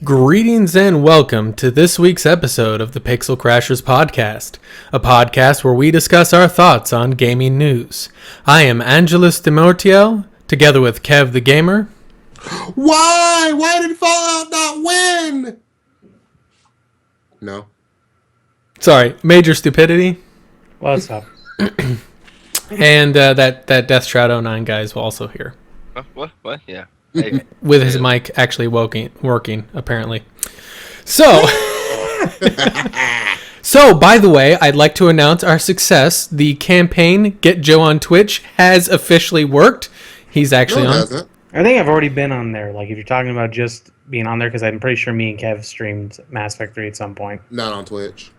Greetings and welcome to this week's episode of the Pixel Crashers podcast, a podcast where we discuss our thoughts on gaming news. I am Angelus de Mortiel, together with Kev the Gamer. Why? Why did Fallout not win? No. Sorry, MajorStupidity. What's up? And that Death Shroud 09 guy is also here. What? Yeah. Hey. With his mic actually working, apparently. So, by the way, I'd like to announce our success. The campaign, Get Joe on Twitch, has officially worked. He's actually on. I think I've already been on there. Like, if you're talking about just being on there, because I'm pretty sure me and Kev streamed Mass Effect 3 at some point. Not on Twitch.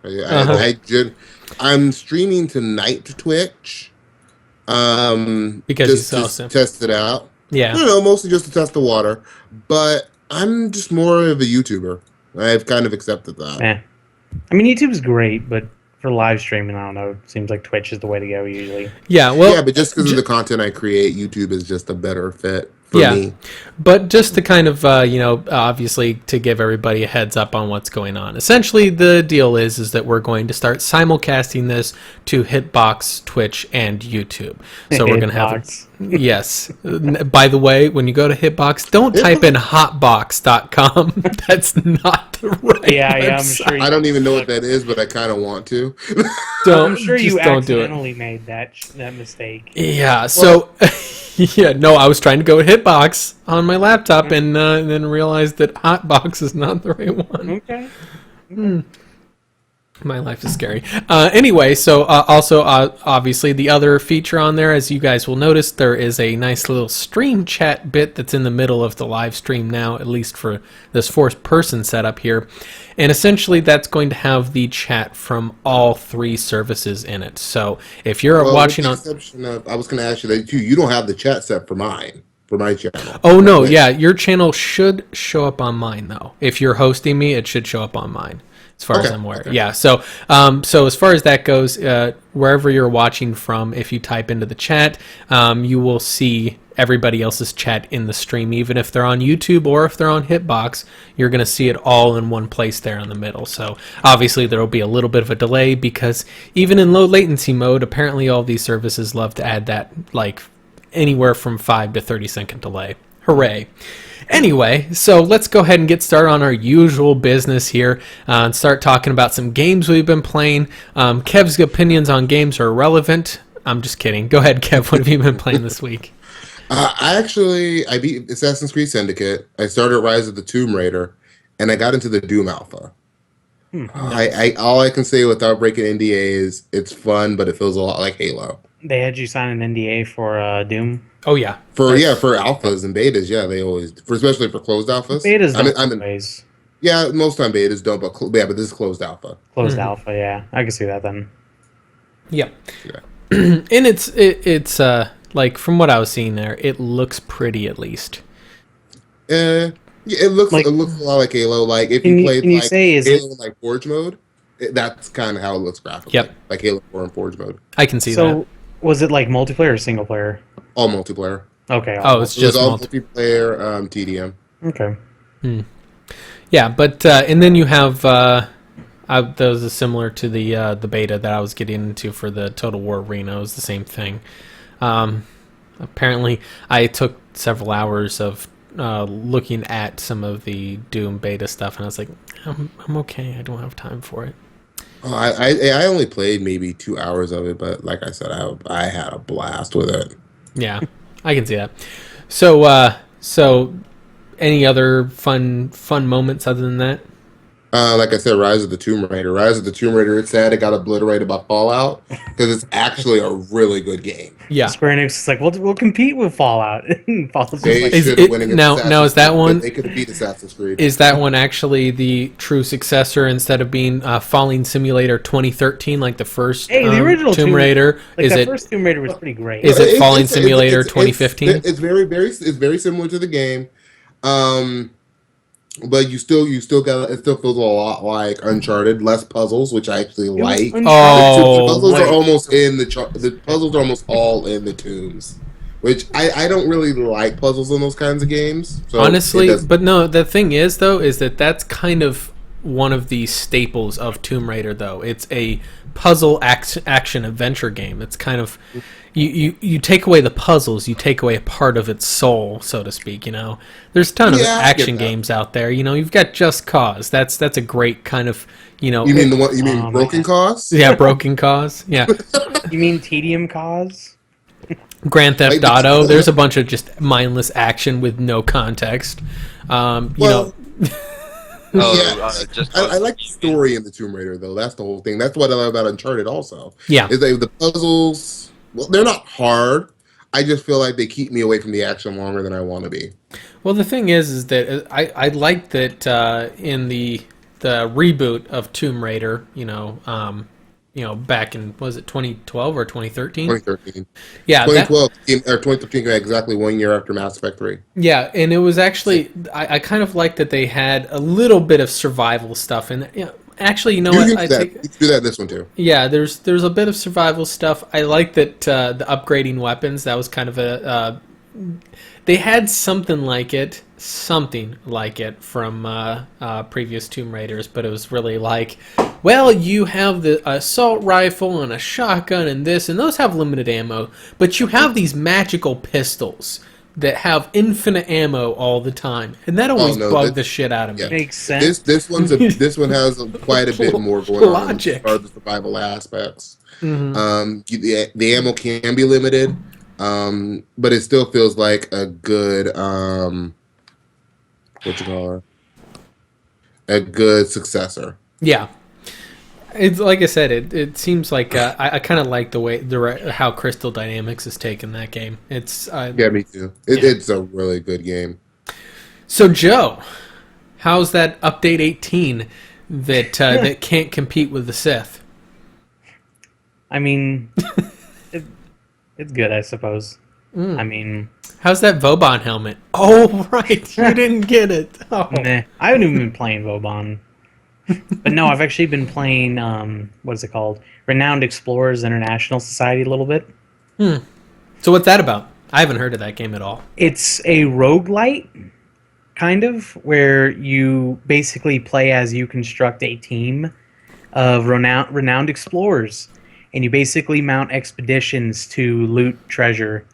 I'm streaming tonight to Twitch. Because just to test it out. Yeah. I don't know, mostly just to test the water. But I'm just more of a YouTuber. I've kind of accepted that. I mean, YouTube's great, but for live streaming, I don't know. It seems like Twitch is the way to go usually. Yeah, well, yeah, but just because of the content I create, YouTube is just a better fit for me. But just to kind of, obviously to give everybody a heads up on what's going on. Essentially, the deal is that we're going to start simulcasting this to Hitbox, Twitch, and YouTube. So we're going to have... Yes. By the way, when you go to Hitbox, don't type in hotbox.com. That's not the right website. I'm sure. I don't even know what that is, but I kind of want to. I'm sure you accidentally made that mistake. Yeah. So, I was trying to go with Hitbox on my laptop and then realized that Hotbox is not the right one. Okay. My life is scary. Anyway, so also, obviously, the other feature on there, as you guys will notice, there is a nice little stream chat bit that's in the middle of the live stream now, at least for this fourth-person setup here. And essentially, that's going to have the chat from all three services in it. So if you're watching on... I was going to ask you that, too. You don't have the chat set for mine. For my channel. Oh, no. Yeah, your channel should show up on mine, though. If you're hosting me, it should show up on mine. As far as I'm aware. Okay. Yeah, so as far as that goes, wherever you're watching from, if you type into the chat, you will see everybody else's chat in the stream. Even if they're on YouTube or if they're on Hitbox, you're going to see it all in one place there in the middle. So obviously there will be a little bit of a delay because even in low latency mode, apparently all these services love to add that like anywhere from 5 to 30 second delay. Hooray. Anyway, so let's go ahead and get started on our usual business here and start talking about some games we've been playing. Kev's opinions on games are irrelevant. I'm just kidding. Go ahead, Kev. What have you been playing this week? I beat Assassin's Creed Syndicate. I started Rise of the Tomb Raider, and I got into the Doom Alpha. All I can say without breaking NDA is it's fun, but it feels a lot like Halo. They had you sign an NDA for Doom? Oh, yeah. For alphas and betas, yeah, they always, especially for closed alphas. Betas don't always. Yeah, most time betas don't, but this is closed alpha. Closed alpha, yeah. I can see that then. Yeah. And it's like, from what I was seeing there, it looks pretty at least. Yeah, it looks a lot like Halo. Like, if you played Halo in like Forge mode, that's kind of how it looks graphically. Yep. Like Halo 4 in Forge mode. I can see that. So, was it like multiplayer or single player? All multiplayer. Okay. It's just all multiplayer TDM. Okay. Yeah, but and then you have those are similar to the beta that I was getting into for the Total War Arena. It was the same thing. Apparently, I took several hours of looking at some of the Doom beta stuff, and I was like, I'm okay. I don't have time for it. I only played maybe 2 hours of it, but like I said, I had a blast with it. Yeah, I can see that. So any other fun moments other than that? Like I said, Rise of the Tomb Raider. Rise of the Tomb Raider, it's sad it got obliterated by Fallout because it's actually a really good game. Yeah. Square Enix is like, we'll compete with Fallout. Fallout's now is that one? They could have beat Assassin's Creed. Is that one actually the true successor instead of being Falling Simulator 2013, like the first the original Tomb Raider? Like the first Tomb Raider was pretty great. Is it Falling Simulator 2015? It's very similar to the game. But you still got it. Still feels a lot like Uncharted. Less puzzles, which I actually like. Oh, the puzzles are almost in the puzzles are almost all in the tombs, which I don't really like puzzles in those kinds of games. So honestly, but no, the thing is though, is that that's kind of one of the staples of Tomb Raider. Though it's a puzzle action adventure game. It's kind of you take away the puzzles, you take away a part of its soul, so to speak. There's a ton of action games out there. You've got Just Cause. That's a great kind of You mean the one? You mean Broken Cause? Yeah, Broken Cause. Yeah. You mean Tedium Cause? Grand Theft Auto. There's a bunch of just mindless action with no context. I like the story in the Tomb Raider, though. That's the whole thing. That's what I love about Uncharted also. Yeah. Is the puzzles, well, they're not hard. I just feel like they keep me away from the action longer than I want to be. Well, the thing is that I like that in the reboot of Tomb Raider, back in, was it 2012 or 2013? 2013. Yeah, 2012 or 2013, exactly 1 year after Mass Effect 3. Yeah, and it was actually I kind of like that they had a little bit of survival stuff in there. Actually, what? You can do that in this one too. Yeah, there's a bit of survival stuff. I like that the upgrading weapons. That was kind of they had something like it from previous Tomb Raiders, but it was really like, well, you have the assault rifle and a shotgun and this, and those have limited ammo, but you have these magical pistols that have infinite ammo all the time, and that always bugged the shit out of me. Makes sense. This one has quite a bit more going on as far as the survival aspects. Mm-hmm. The ammo can be limited, but it still feels like a good a good successor. Yeah. It's like I said. It seems like I kind of like the way how Crystal Dynamics has taken that game. It's me too. It's a really good game. So Joe, how's that update 18 that that can't compete with the Sith? I mean, it's good, I suppose. I mean, how's that Vauban helmet? Oh right, you didn't get it. Oh. Nah, I haven't even been playing Vauban. But no, I've actually been playing, what is it called? Renowned Explorers International Society a little bit. So what's that about? I haven't heard of that game at all. It's a roguelite, kind of, where you basically play as you construct a team of renowned explorers. And you basically mount expeditions to loot treasure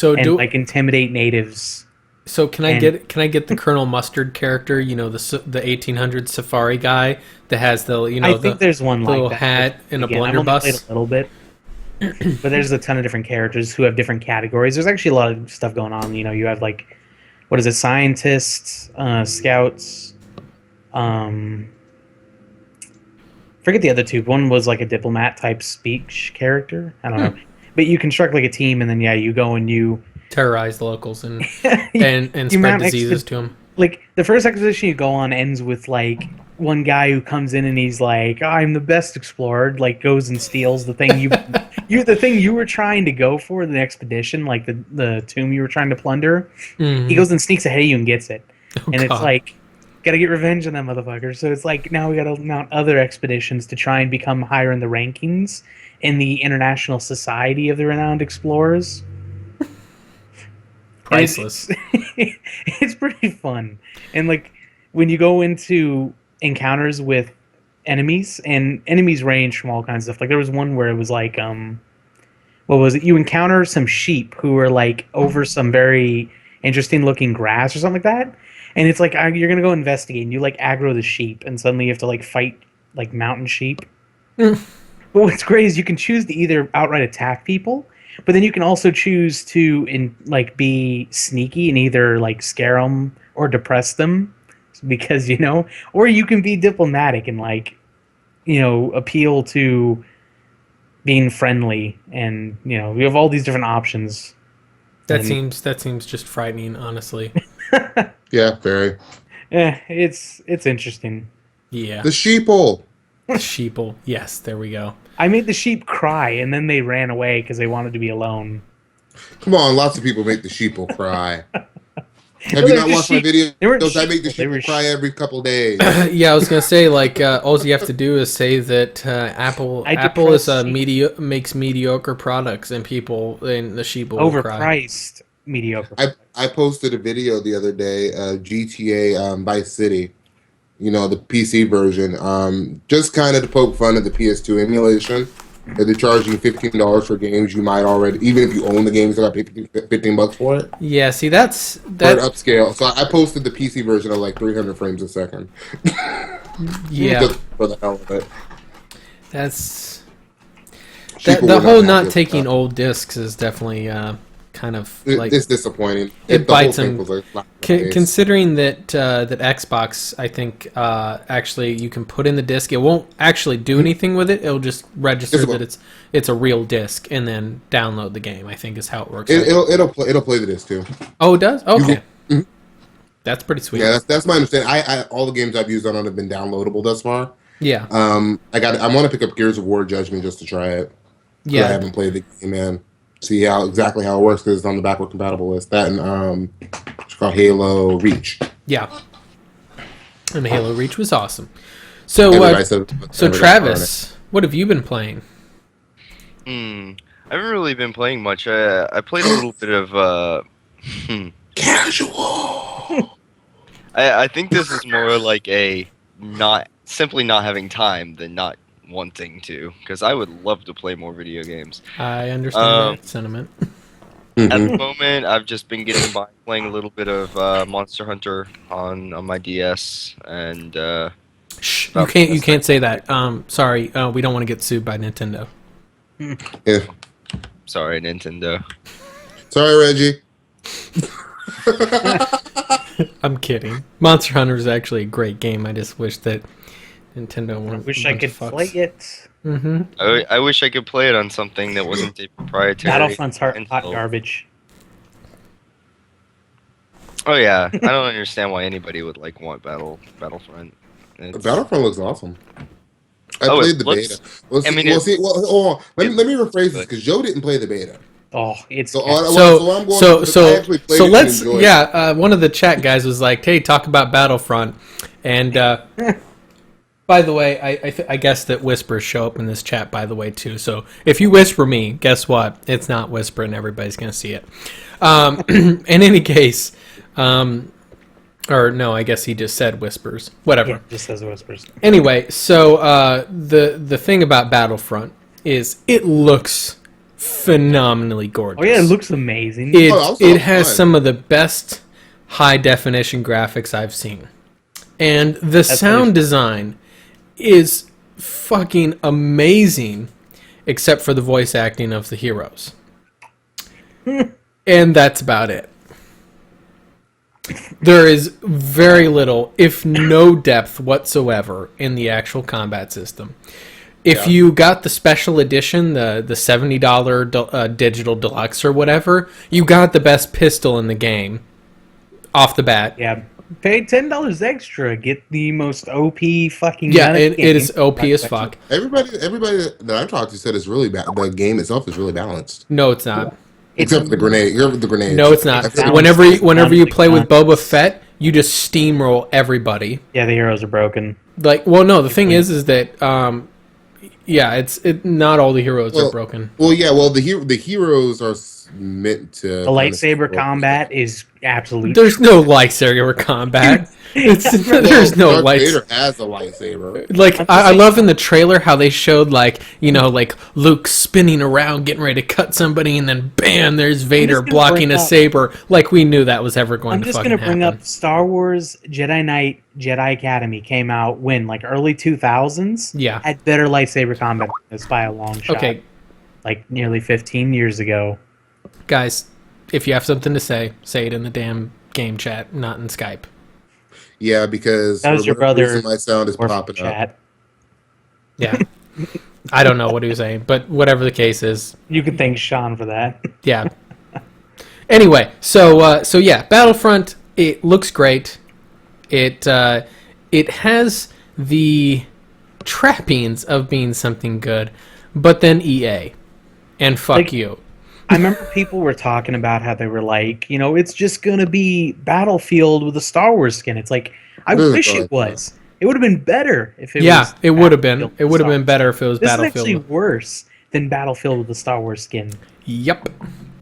and intimidate natives. So can I get the Colonel Mustard character? The 1800s safari guy that has the I think there's one little like that. hat and a blunderbuss. I've only played a little bit, but there's a ton of different characters who have different categories. There's actually a lot of stuff going on. You have scientists, scouts. Forget the other two. One was like a diplomat type speech character. I don't know, but you construct like a team, and then you go and you terrorize the locals and spread diseases to them. Like the first expedition you go on ends with like one guy who comes in and he's like, "I'm the best explorer." Like goes and steals the thing the thing you were trying to go for the expedition, like the tomb you were trying to plunder. Mm-hmm. He goes and sneaks ahead of you and gets it, it's like gotta get revenge on that motherfucker. So it's like now we gotta mount other expeditions to try and become higher in the rankings in the International Society of the Renowned Explorers. Priceless. It's pretty fun. And like when you go into encounters with enemies, and enemies range from all kinds of stuff. Like there was one where it was like what was it? You encounter some sheep who are like over some very interesting looking grass or something like that. And it's like you're gonna go investigate and you like aggro the sheep and suddenly you have to like fight like mountain sheep. But what's great is you can choose to either outright attack people, but then you can also choose to be sneaky and either like scare them or depress them, because or you can be diplomatic and appeal to being friendly, and we have all these different options. That seems just frightening, honestly. Yeah, very. It's interesting. Yeah. The sheeple. Sheeple. Yes, there we go. I made the sheep cry, and then they ran away because they wanted to be alone. Come on, lots of people make the sheeple cry. Have you not watched my videos? They weren't I make the sheeple, sheep cry every couple days. Yeah, I was gonna say like all you have to do is say that Apple is makes mediocre products and the sheep will cry. overpriced mediocre. I posted a video the other day, GTA Vice City, the PC version, just kind of to poke fun at the PS2 emulation. That they're charging $15 for games you might already, even if you own the games, they got $15 for it. Yeah, see that's For an upscale. So I posted the PC version of like 300 frames a second. Yeah, just for the hell of it. That's People the were whole happy not with taking that. old discs is definitely kind of like It's disappointing. it the whole bites thing them. was like face. Considering that that Xbox, I think actually you can put in the disc. It won't actually do anything with it. It'll just register that it's a real disc and then download the game. I think is how it works. It'll play the disc too. Oh, it does. Okay, Mhm. that's pretty sweet. Yeah, that's my understanding. I all the games I've used on it have been downloadable thus far. Yeah. I want to pick up Gears of War Judgment just to try it. Yeah. I haven't played the game, man. See exactly how it works because it's on the backward compatible list. That and it's called Halo Reach. Yeah. And Halo Reach was awesome. So Travis, what have you been playing? I haven't really been playing much. I played a little bit of Casual. I think this is more like a simply not having time than not wanting to, because I would love to play more video games. I understand that sentiment. At the moment, I've just been getting by playing a little bit of Monster Hunter on my DS, and Shh, you can't say that. Sorry, we don't want to get sued by Nintendo. Yeah. Sorry, Nintendo. Sorry, Reggie. I'm kidding. Monster Hunter is actually a great game. I just wish that Nintendo I wouldn't. wish I could play it. Mm-hmm. I wish I could play it on something that wasn't a proprietary. Battlefront's hot console. garbage. Oh yeah, I don't understand why anybody would want Battlefront. Battlefront looks awesome. I Oh, played it the looks- beta. Hold on. Let me rephrase this because Joe didn't play the beta. Oh, it's So let's one of the chat guys was like, "Hey, talk about Battlefront," and by the way, I guess that whispers show up in this chat, by the way, too. So if you whisper me, guess what? It's not whispering. Everybody's gonna see it. In any case, or no, I guess he just said whispers. Whatever. yeah, just says whispers. Anyway, so the thing about Battlefront is it looks phenomenally gorgeous. Oh yeah, it looks amazing. It has some of the best high definition graphics I've seen, and the sound design is fucking amazing, except for the voice acting of the heroes, and that's about it. There is very little, if no depth whatsoever, in the actual combat system. If you got the special edition, the $70 digital deluxe or whatever, you got the best pistol in the game off the bat. Yeah, pay $10 extra, get the most OP fucking. Yeah, gun in the it is game. OP as fuck. Everybody that I've talked to said it's really bad. The game itself is really balanced, No, it's not. except for the grenade. You're with the grenade. No, it's not. Whenever you play with Boba Fett, you just steamroll everybody. Yeah, the heroes are broken. The thing is that not all the heroes are broken. Well, yeah. Well, the heroes are meant to. The lightsaber combat is absolute. There's no lightsaber combat. There's no Darth lightsaber. Vader has a lightsaber. I love in the trailer how they showed Luke spinning around getting ready to cut somebody, and then bam, there's Vader blocking a saber. Like we knew that was ever going to fucking happen. I'm just gonna bring up Star Wars Jedi Knight Jedi Academy came out when early 2000s. Yeah. Had better lightsaber combat than this by a long shot. Okay, nearly 15 years ago. guys, if you have something to say it in the damn game chat, not in Skype. Yeah, because That was for your whatever brother. reason, my sound is Or popping up. chat. Yeah. I don't know what he was saying, but whatever the case is, You can thank Sean for that. yeah. Anyway, so yeah, Battlefront, it looks great. It has the trappings of being something good, but then EA, and fuck you. I remember people were talking about how they were like, it's just gonna be Battlefield with a Star Wars skin. It's like, I wish it was. It would have been better if it was. Yeah, it would have been. Battlefield It with would have Star been Wars better skin. if it was This Battlefield. is actually worse than Battlefield with the Star Wars skin. Yep.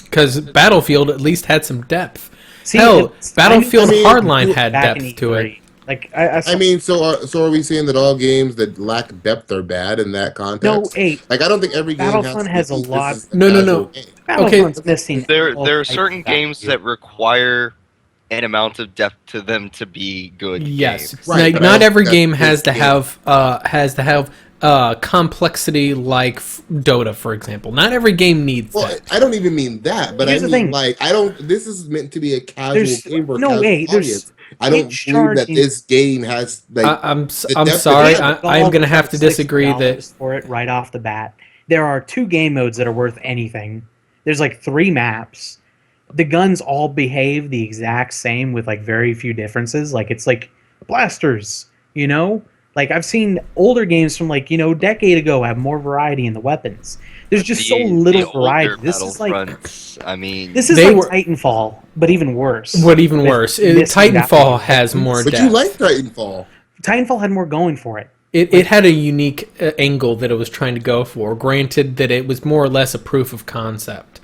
Because Battlefield at least had some depth. See, Hell, Battlefield I mean, Hardline had back in depth to it. E3. Like I I mean, so are we saying that all games that lack depth are bad in that context? No, hey, like I don't think every game Battlefront has a this lot. is a No. casual game. Battlefront's missing. There all are types certain of games value. that require an amount of depth to them to be good Yes, games. Right, like, but not every that's game this has to game. have complexity like Dota, for example. Not every game needs Well, that. I don't even mean that, but Here's I the mean thing. like I don't. This is meant to be a casual There's game for a no casual way. audience. I don't it's believe that charging- this game has like. I'm the I'm depth sorry. that- I'm going to have to disagree that $60 for it right off the bat. There are 2 game modes that are worth anything. There's like 3 maps. The guns all behave the exact same with like very few differences. Like it's like blasters, Like I've seen older games from like, a decade ago have more variety in the weapons. There's just so little older variety. This is like Battlefronts, I mean, They were- Titanfall, but even worse. what even With worse. missing Titanfall value. has more But depth. you like Titanfall. Titanfall had more going for it. It had a unique angle that it was trying to go for. Granted that it was more or less a proof of concept.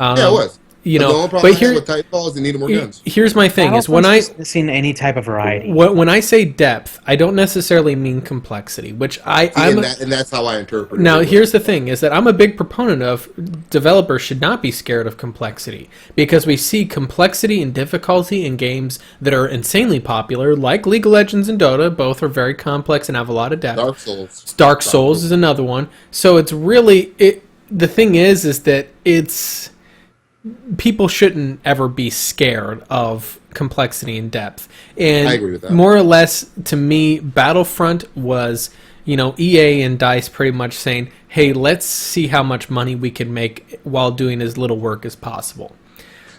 Yeah, it was. You But the know, only problem but I have with Titanfall is they needed more guns. here's my thing: is when Battlefront's just missing any type of variety. when I say depth, I don't necessarily mean complexity. Which I'm And that's how I interpret it. now. Here's the thing: is that I'm a big proponent of developers should not be scared of complexity because we see complexity and difficulty in games that are insanely popular, like League of Legends and Dota. Both are very complex and have a lot of depth. Dark Souls. Dark Souls is another one. So it's really it. The thing is that it's people shouldn't ever be scared of complexity and depth. And I agree with that. more or less, to me, Battlefront was, EA and DICE pretty much saying, hey, let's see how much money we can make while doing as little work as possible.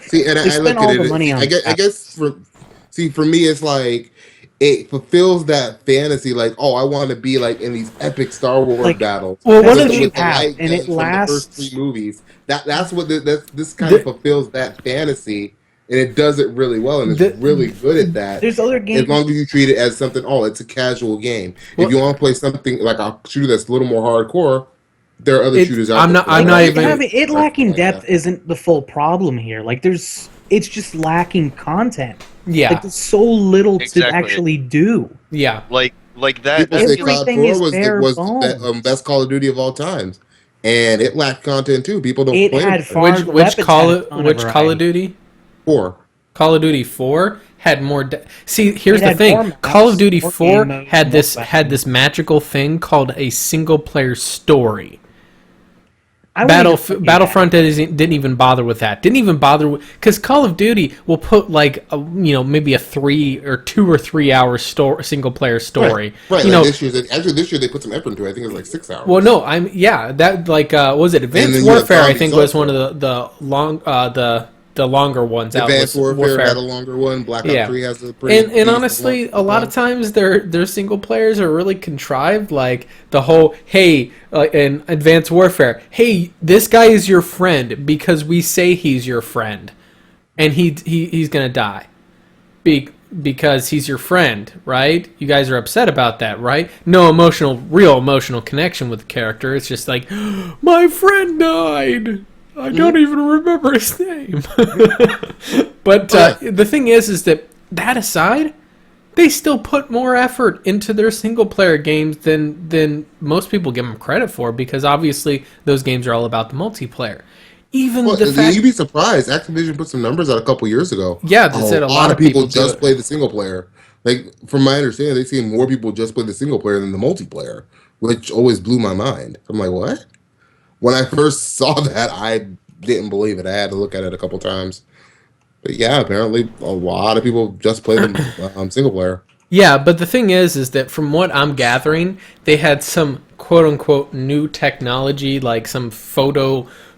See, and They I spent look all at the it. money on I guess for me, it's like it fulfills that fantasy. Like, oh, I want to be like in these epic Star Wars Like, battles. well, That's one of what the- you have, and it from the first lasts. 3 movies. This kind of fulfills that fantasy, and it does it really well, and it's really good at that. There's other games. As long as you treat it as something, it's a casual game. Well- if you want to play something like a shooter that's a little more hardcore, there are other shooters out I'm there. not- I'm not Like, even- it lacking like depth that. isn't the full problem here. Like it's just lacking content. Yeah, Like there's so little to Exactly. actually do. yeah. like that. People say COD Everything 4 is was bare the bones. best Call of Duty of all times, and it lacked content too. People don't It play had it. far- Which weapons Call had a of ton of which Call of variety. Duty? 4. Call of Duty 4 had more. See, here's It the had thing: more maps, Call of Duty more 4 game modes, had more this weapons. magical thing called a single player story. I wouldn't even argue Battlefront didn't even bother with that. Didn't even bother with because Call of Duty will put like maybe a 2 or 3 hour single player story. Right. You Like know, this year they put some effort into it. I think it was like 6 hours. well, no, that like what was it And Advanced then you have Warfare? I zombies think was also. one of the longer ones. out Advanced was Warfare had a longer one. Black Ops 3 has a pretty. And decent honestly, one. a lot of times their single players are really contrived. Like the whole in Advanced Warfare, hey, this guy is your friend because we say he's your friend, and he's gonna die, because he's your friend, right? You guys are upset about that, right? No real emotional connection with the character. It's just like, my friend died. I don't even remember his name. But the thing is that aside, they still put more effort into their single player games than most people give them credit for, because obviously those games are all about the multiplayer. Even Well, the fact, you'd be surprised. Activision put some numbers out a couple years ago. Yeah, that said a lot of people do just it. play the single player. Like from my understanding, they see more people just play the single player than the multiplayer, which always blew my mind. I'm like, what? When I first saw that, I didn't believe it. I had to look at it a couple times. But yeah, apparently a lot of people just play the single player. yeah, but the thing is that from what I'm gathering, they had some quote unquote new technology, like some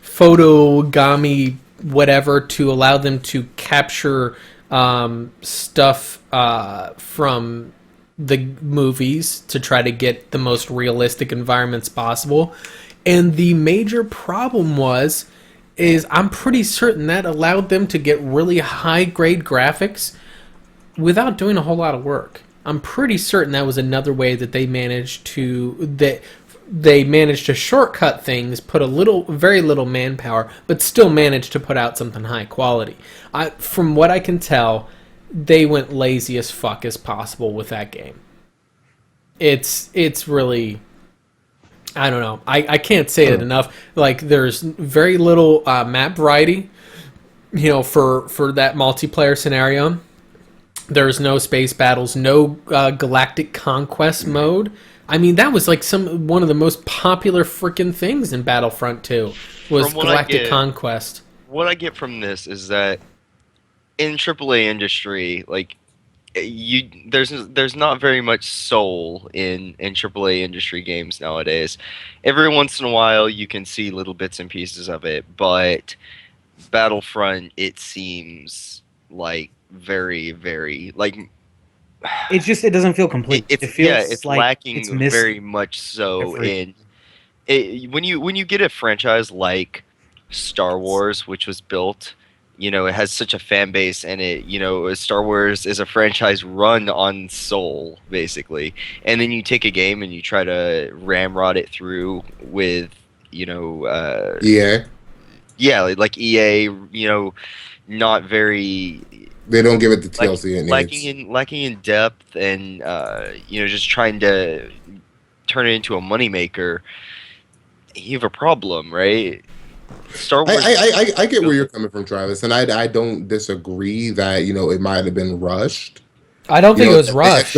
photogami whatever, to allow them to capture stuff from the movies to try to get the most realistic environments possible. And the major problem is I'm pretty certain that allowed them to get really high-grade graphics without doing a whole lot of work. I'm pretty certain that was another way that they managed to shortcut things, put very little manpower, but still managed to put out something high quality. From what I can tell, they went lazy as fuck as possible with that game. It's really, I don't know. I can't say it enough. Like, there's very little map variety, for that multiplayer scenario. There's no space battles, no galactic conquest mode. I mean, that was like one of the most popular freaking things in Battlefront 2 was galactic conquest. What I get from this is that in AAA industry, like, there's not very much soul in AAA industry games nowadays. Every once in a while, you can see little bits and pieces of it, but Battlefront, it seems like very, very like. It doesn't feel complete. It feels it's like lacking it's very much so when you get a franchise like Star Wars, which was built. It has such a fan base, and Star Wars is a franchise run on soul, basically. And then you take a game and you try to ramrod it through with, EA. Yeah, like EA, not very. They don't give it the TLC it needs. Lacking in depth, and just trying to turn it into a moneymaker. You have a problem, right? Star Wars. I get where you're coming from, Travis, and I don't disagree that it might have been rushed. I don't think it was rushed.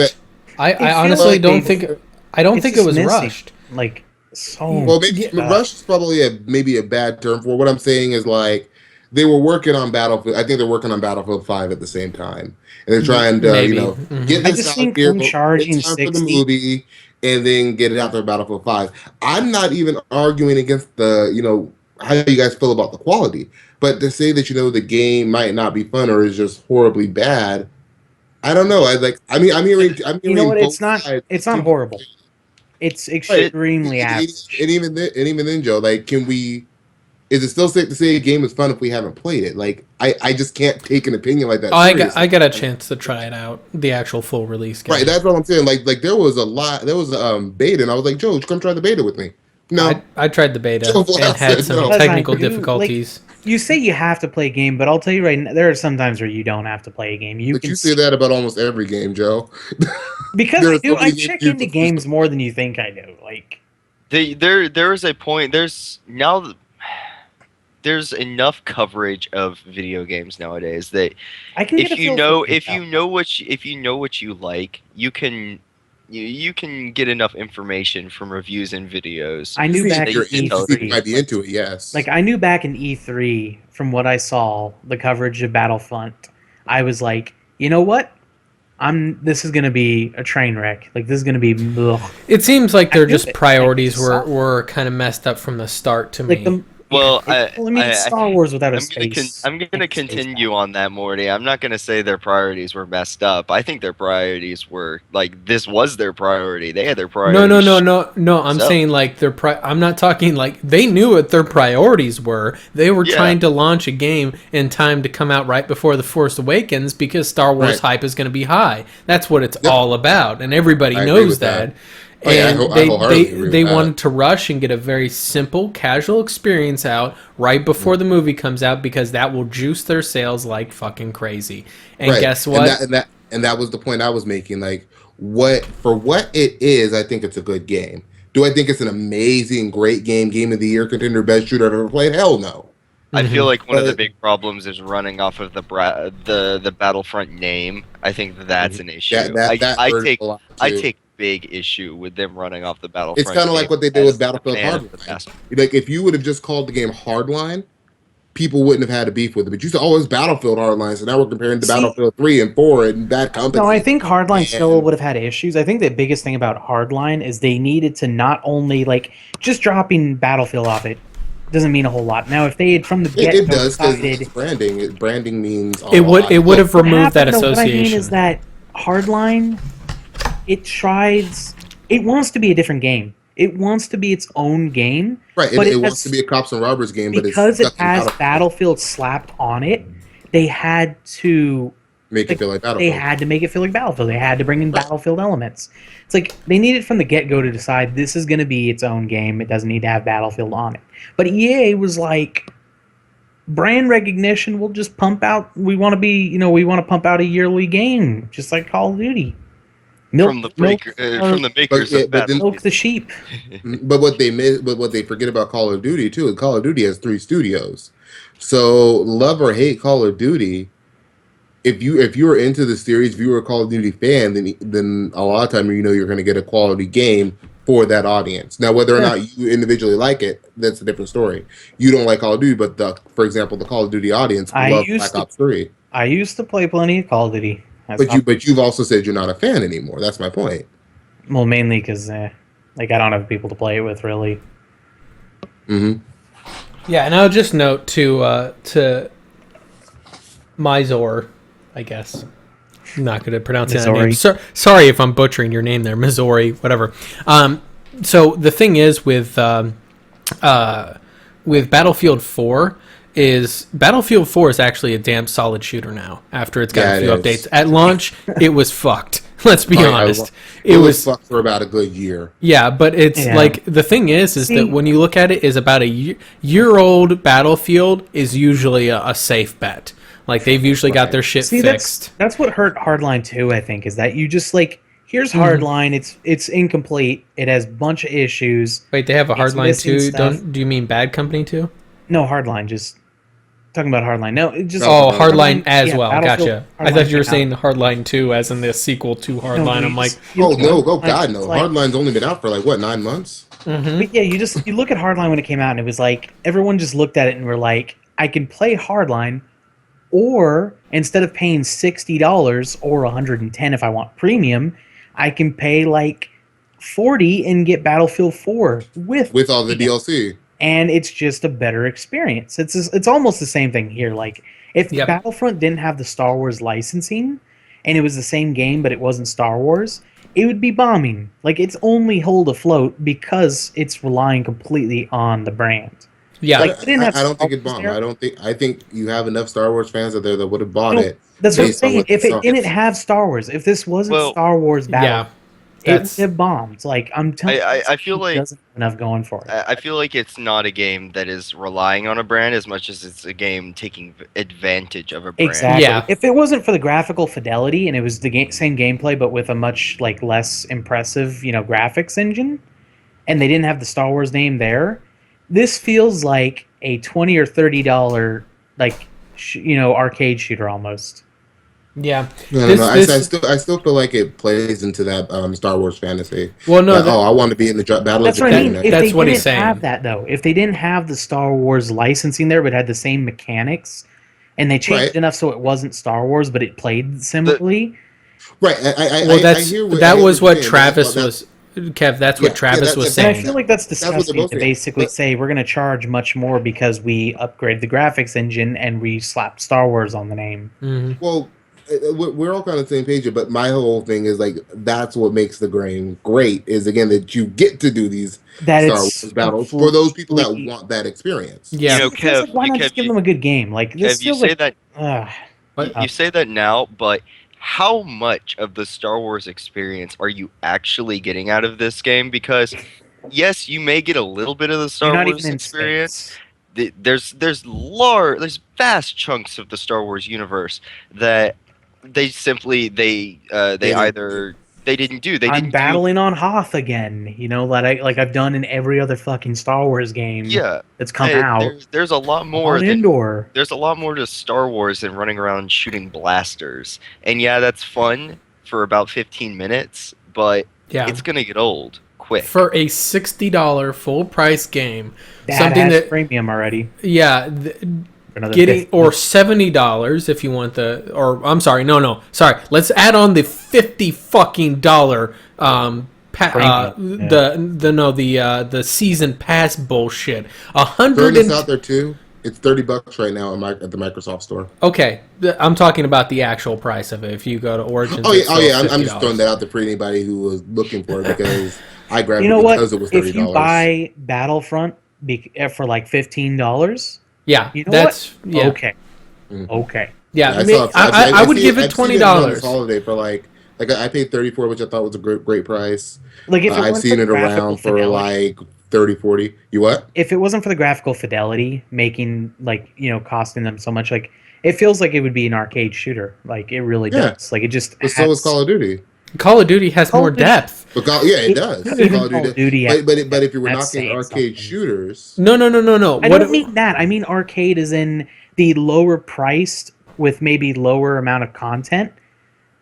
I honestly don't think. I don't think it was rushed. Like, so. Well, maybe rushed is probably maybe a bad term for what I'm saying. Is like they were working on Battlefield. I think they're working on Battlefield 5 at the same time, and they're trying to get this out here. Charging for the movie, and then get it out there Battlefield 5. I'm not even arguing against the how you guys feel about the quality, but to say that the game might not be fun or is just horribly bad, I don't know. I'm hearing what? It's not horrible. It's extremely average. And even then, Joe, like, is it still safe to say a game is fun if we haven't played it? Like, I just can't take an opinion like that. I got a chance to try it out, the actual full release game. Right, that's what I'm saying. Like there was a beta, and I was like, Joe, come try the beta with me. No, I tried the beta and had some technical difficulties. Like, you say you have to play a game, but I'll tell you right now, there are some times where you don't have to play a game. You say that about almost every game, Joe. Because I check into games more than you think I do. Like, there is a point. There's enough coverage of video games nowadays that if you know what you like, you can get enough information from reviews and videos. I knew back in E3. You might be into it, yes. Like, I knew back in E3 from what I saw, the coverage of Battlefront, I was like, you know what? This is going to be a train wreck. Like, this is going to be. Ugh. It seems like their just priorities were kind of messed up from the start to me. Star Wars without a space. I'm going to continue on that, Morty. I'm not going to say their priorities were messed up. I think their priorities were, like, this was their priority. They had their priorities. No. I'm saying, like, I'm not talking, like, they knew what their priorities were. They were trying to launch a game in time to come out right before The Force Awakens because Star Wars hype is going to be high. That's what it's all about, and everybody knows that. And they wanted to rush and get a very simple, casual experience out right before the movie comes out because that will juice their sales like fucking crazy. And guess what? And that was the point I was making. Like, for what it is, I think it's a good game. Do I think it's an amazing, great game of the year contender, best shooter I've ever played? Hell no. I feel like one of the big problems is running off of the Battlefront name. I think that's an issue. I take big issue with them running off the Battlefront. It's kind of like what they did with Battlefield Hardline. Like, if you would have just called the game Hardline, people wouldn't have had a beef with it. But you said, it's Battlefield Hardline, so now we're comparing to Battlefield 3 and 4 and Bad Company. No, I think Hardline still would have had issues. I think the biggest thing about Hardline is they needed to not only, like, just dropping Battlefield off it doesn't mean a whole lot. Now, if they had from the get-go it does, because it's branding. Branding means it would have removed that association. What I mean is that Hardline, it wants to be a different game. It wants to be its own game. Right, but it wants to be a cops and robbers game, but because it has Battlefield. Battlefield slapped on it. They had to Make it feel like Battlefield. They had to make it feel like Battlefield. They had to bring in Battlefield elements. It's like they needed from the get-go to decide this is going to be its own game. It doesn't need to have Battlefield on it. But EA was like, brand recognition. We'll just pump out. We want to pump out a yearly game, just like Call of Duty. From the makers of Battlefield. Milk the sheep. But what they forget about Call of Duty too is Call of Duty has 3 studios. So love or hate Call of Duty, if you were into the series, if you were a Call of Duty fan, then a lot of time you're going to get a quality game for that audience. Now, whether or not you individually like it, that's a different story. You don't like Call of Duty, but for example, the Call of Duty audience loves Black Ops 3. I used to play plenty of Call of Duty. But you've also said you're not a fan anymore. That's my point. Well, mainly because I don't have people to play it with, really. Mm-hmm. Yeah, and I'll just note to Major, I guess. I'm not going to pronounce that name. Sorry if I'm butchering your name there, Missouri, whatever. So the thing is with Battlefield 4 is Battlefield 4 is actually a damn solid shooter now. After it's got a few updates at launch, it was fucked. Let's be honest. It was fucked for about a good year. Yeah, but it's like the thing is that when you look at it, is about a year-old Battlefield is usually a safe bet. Like they've usually got their shit fixed. That's what hurt Hardline 2, I think, is that you just here's Hardline, it's incomplete, it has a bunch of issues. Wait, they have a Hardline 2? Do you mean Bad Company 2? No, Hardline, just talking about Hardline. No, it just Hardline as well. Gotcha. I thought you were saying out. Hardline 2 as in the sequel to Hardline. I'm like, God, no. Hardline's only been out for 9 months? Mm-hmm. But yeah, you look at Hardline when it came out, and it was like everyone just looked at it and were like, I can play Hardline, or instead of paying $60 or $110 if I want premium, I can pay $40 and get Battlefield 4 with all the DLC. And it's just a better experience. It's almost the same thing here. If Battlefront didn't have the Star Wars licensing, and it was the same game but it wasn't Star Wars, it would be bombing. It's only hold afloat because it's relying completely on the brand. Yeah, I don't think it bombed. I think you have enough Star Wars fans out there that would have bought it. That's what I'm saying. If it didn't have Star Wars, if this wasn't Star Wars Battle, it would have bombed. I'm telling you, I feel like doesn't have enough going for it. I feel like it's not a game that is relying on a brand as much as it's a game taking advantage of a brand. Exactly. Yeah. If it wasn't for the graphical fidelity and it was the same gameplay but with a much less impressive graphics engine, and they didn't have the Star Wars name there, this feels like a $20 or $30 arcade shooter almost. Yeah. No. I still feel like it plays into that Star Wars fantasy. Well, no. I want to be in the battle. That's what I mean. That's what he's saying. Have that though, if they didn't have the Star Wars licensing there, but had the same mechanics, and they changed enough so it wasn't Star Wars, but it played similarly. Right. That was what Travis was. Kev, that's what Travis was saying. And I feel like that's disgusting to basically say we're going to charge much more because we upgrade the graphics engine and we slap Star Wars on the name. Mm-hmm. Well, we're all kind of the same page, but my whole thing is that's what makes the game great is again that you get to do these Star Wars battles for those people that want that experience. Yeah, Kev, why not just give them a good game? This Kev, you say that. You say that now, but how much of the Star Wars experience are you actually getting out of this game? Because yes, you may get a little bit of the Star Wars experience. There's vast chunks of the Star Wars universe that they didn't do. I'm battling on Hoth again, like I've done in every other fucking Star Wars game that's come out. There's a lot more Indoor. There's a lot more to Star Wars than running around shooting blasters. And yeah, that's fun for about 15 minutes, but it's going to get old quick. For a $60 full price game, something that premium already. Yeah, or $70 if you want let's add on the $50 fucking the season pass bullshit. Throw this out there too. It's $30 right now at the Microsoft store. Okay, I'm talking about the actual price of it. If you go to Origins, I'm just throwing that out there for anybody who was looking for it because I grabbed You know it what? because it was If $30. you buy Battlefront for like $15, Yeah, you know that's what? yeah. Okay, okay. Yeah, I saw. I would give it I've seen it on this $20. holiday for like I paid 34, which I thought was a great price. Like if it I've weren't for seen the it graphical around for fidelity, like 30, 40. You what? if it wasn't for the graphical fidelity making like costing them so much, like it feels like it would be an arcade shooter. Like it really Yeah. does. Like it just But so is has Call of Duty. Call of Duty has Call more of Duty- depth. But yeah, it does. Even Call of Duty, But if you were that's knocking saying arcade something. shooters, No. I don't mean that. I mean arcade is in the lower priced with maybe lower amount of content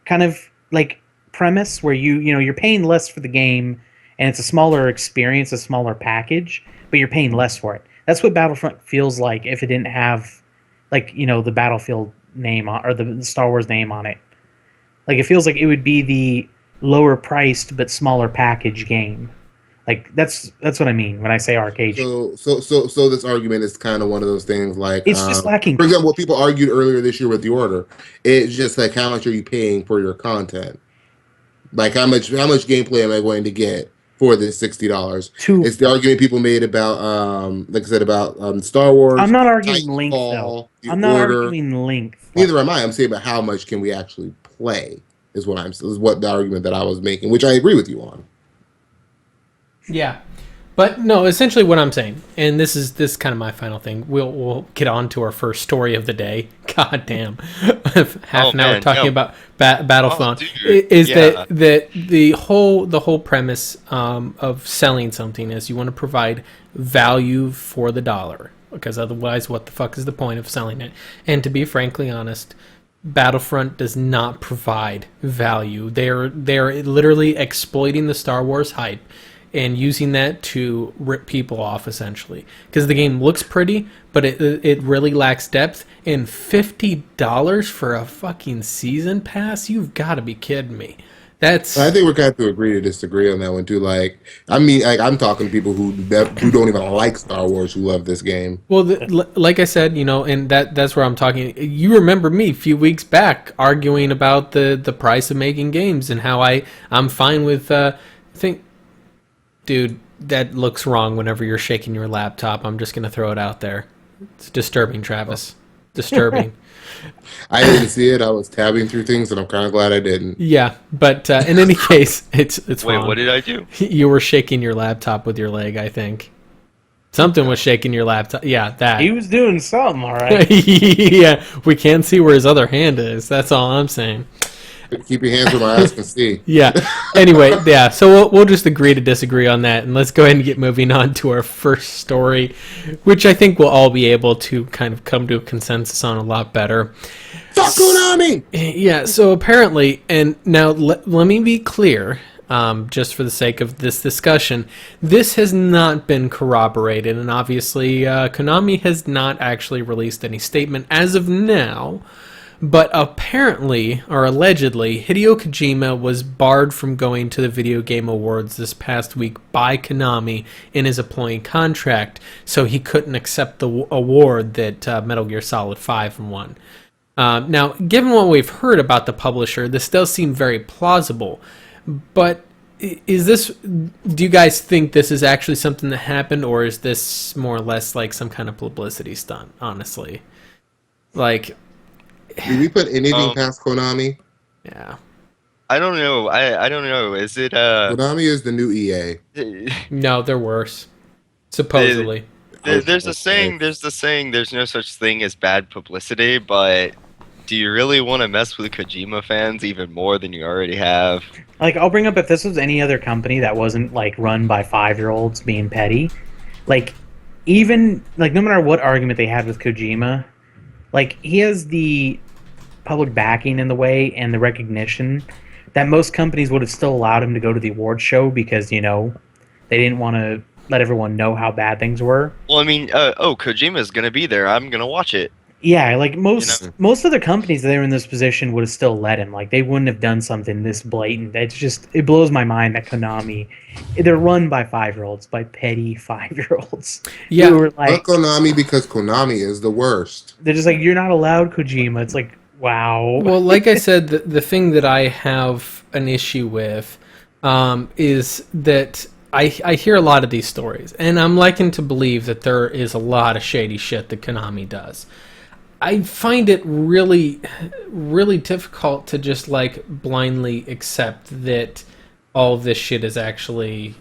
kind of like premise where you're paying less for the game and it's a smaller experience, a smaller package, but you're paying less for it. That's what Battlefront feels like if it didn't have like, the Battlefield name or the Star Wars name on it. Like it feels like it would be the lower priced but smaller package game. Like that's what I mean when I say arcade. so this argument is kind of one of those things like It's just lacking. For example, what people argued earlier this year with the order, it's just like how much are you paying for your content? Like how much gameplay am I going to get for this $60? It's the argument people made about like I said about Star Wars. I'm not arguing length Titanfall, though. I'm not arguing length. Neither am I. I'm saying about how much can we actually play is what the argument that I was making, which I agree with you on. Yeah, but no. Essentially, what I'm saying, and this is kind of my final thing. We'll get on to our first story of the day. God damn, half an hour talking about Battlefront is that the whole premise of selling something is you want to provide value for the dollar, because otherwise, what the fuck is the point of selling it? And to be frankly honest, Battlefront does not provide value. They're literally exploiting the Star Wars hype and using that to rip people off, essentially. Because the game looks pretty, but it really lacks depth. And $50 for a fucking season pass? You've got to be kidding me. I think we're going to have to agree to disagree on that one, too. Like, I mean, like, I'm talking to people who don't even like Star Wars who love this game. Well, like I said, and that's where I'm talking. You remember me a few weeks back arguing about the price of making games and how I'm fine with, dude, that looks wrong whenever you're shaking your laptop. I'm just going to throw it out there. It's disturbing, Travis. Disturbing. I didn't see it. I was tabbing through things, and I'm kind of glad I didn't. Yeah, but in any case, it's Wait, wrong. what did I do? You were shaking your laptop with your leg, I think. Something was shaking your laptop. Yeah, that. He was doing something, all right. Yeah, we can't see where his other hand is. That's all I'm saying. Keep your hands where my eyes can see. Yeah. Anyway, yeah. So we'll just agree to disagree on that, and let's go ahead and get moving on to our first story, which I think we'll all be able to kind of come to a consensus on a lot better. Fuck Konami! Yeah. So apparently, and now let me be clear, just for the sake of this discussion, this has not been corroborated, and obviously, Konami has not actually released any statement as of now. But apparently, or allegedly, Hideo Kojima was barred from going to the Video Game Awards this past week by Konami in his employee contract, so he couldn't accept the award that Metal Gear Solid 5 won. Now, given what we've heard about the publisher, this does seem very plausible, but is this, do you guys think this is actually something that happened, or is this more or less like some kind of publicity stunt, honestly? Like... Did we put anything past Konami? Yeah. I don't know. I don't know. Is it Konami is the new EA. No, they're worse. Supposedly. There's the saying. There's no such thing as bad publicity. But do you really want to mess with Kojima fans even more than you already have? Like, I'll bring up, if this was any other company that wasn't like run by 5-year-olds being petty, like even like no matter what argument they had with Kojima, like he has the public backing in the way and the recognition that most companies would have still allowed him to go to the award show because, they didn't want to let everyone know how bad things were. Well, I mean, Kojima's going to be there. I'm going to watch it. Yeah, like most other companies that are in this position would have still let him. Like, they wouldn't have done something this blatant. It blows my mind that Konami, they're run by 5-year-olds, by petty 5-year-olds. Yeah. Who are like, Fuck Konami because Konami is the worst. They're just like, you're not allowed Kojima. It's like, wow. Well, like I said, the thing that I have an issue with is that I hear a lot of these stories, and I'm liking to believe that there is a lot of shady shit that Konami does. I find it really, really difficult to just like blindly accept that all of this shit is actually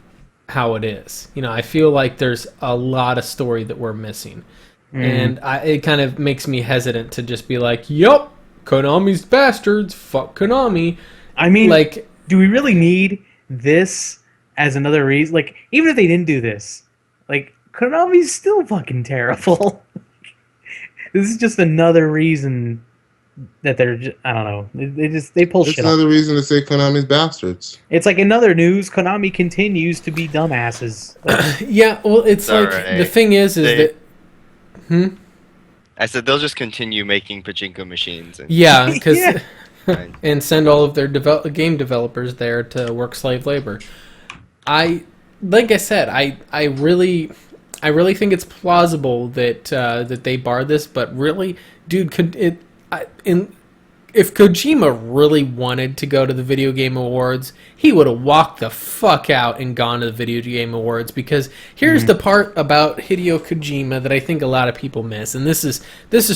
how it is. You know, I feel like there's a lot of story that we're missing, and it kind of makes me hesitant to just be like, "Yup, Konami's bastards. Fuck Konami." I mean, like, do we really need this as another reason? Like, even if they didn't do this, like, Konami's still fucking terrible. This is just another reason that they're just, I don't know. They pull It's shit another off. reason to say Konami's bastards. It's like in other news, Konami continues to be dumbasses. yeah, well, it's like alright. the thing is that. I said they'll just continue making pachinko machines. And, Yeah, because Yeah. and send all of their game developers there to work slave labor. Like I said, I really think it's plausible that that they bar this, but really, dude, if Kojima really wanted to go to the Video Game Awards, he would have walked the fuck out and gone to the Video Game Awards, because here's the part about Hideo Kojima that I think a lot of people miss, and this is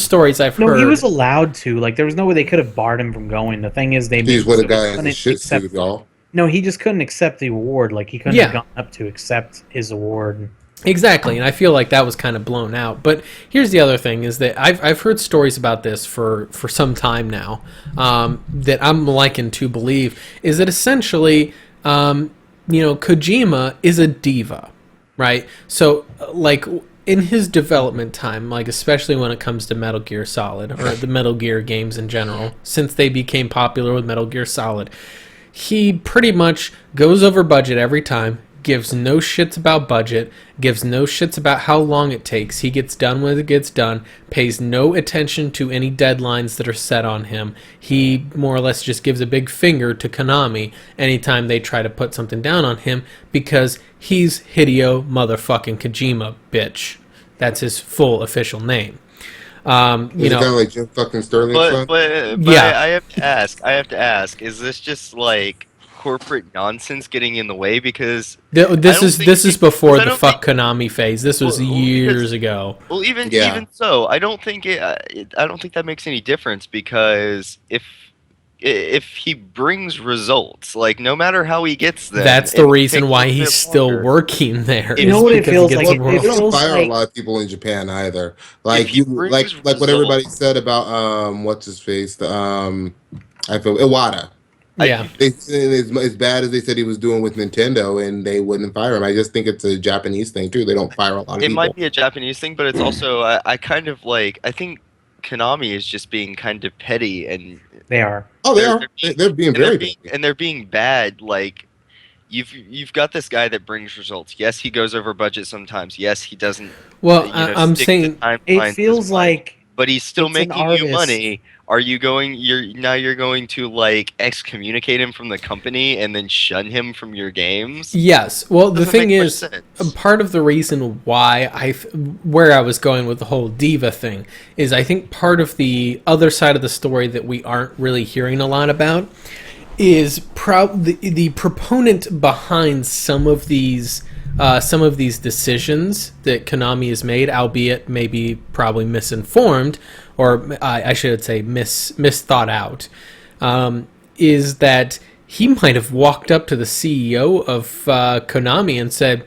stories I've heard. No, he was allowed to. Like, there was no way they could have barred him from going. The thing is, they He's what a guy in couldn't the shit accept- suit, y'all. No, he just couldn't accept the award. Like, he couldn't have gone up to accept his award. Exactly, and I feel like that was kind of blown out. But here's the other thing: is that I've heard stories about this for some time now, that I'm liking to believe is that essentially, Kojima is a diva, right? So, like, in his development time, like especially when it comes to Metal Gear Solid or the Metal Gear games in general, since they became popular with Metal Gear Solid, he pretty much goes over budget every time. Gives no shits about budget, gives no shits about how long it takes. He gets done when it gets done, pays no attention to any deadlines that are set on him. He more or less just gives a big finger to Konami anytime they try to put something down on him, because he's Hideo motherfucking Kojima, bitch. That's his full official name. Is it kind of like Jim fucking Sterling? but Yeah. I have to ask, is this just like corporate nonsense getting in the way? Because This is before because I the don't fuck Konami phase. This was years ago. Well, even so, I don't think that makes any difference, because if he brings results, like, no matter how he gets them, That's the it reason takes why a he's bit still longer. working there. You know what it because he feels gets like? a It They role. don't feels fire like- a lot of people in Japan either. Like he brings like what everybody results- said about what's his face, the I feel Iwata. Yeah. They as bad as they said he was doing with Nintendo, and they wouldn't fire him. I just think it's a Japanese thing too. They don't fire a lot of It people. might be a Japanese thing, but it's also I kind of like, I think Konami is just being kind of petty, and They are. Oh, they are. They're being very big. and they're being bad. Like, you've got this guy that brings results. Yes, he goes over budget sometimes. Yes, he doesn't. Well, I'm stick to saying timelines It as feels much, like but he's still it's an making you artist. money. Are you going? You're going to like excommunicate him from the company and then shun him from your games? yes. Well, the Doesn't thing make much is, sense. part of the reason why where I was going with the whole diva thing is I think part of the other side of the story that we aren't really hearing a lot about is the proponent behind some of these decisions that Konami has made, albeit maybe probably misinformed, or I should say misthought out, is that he might have walked up to the CEO of Konami and said,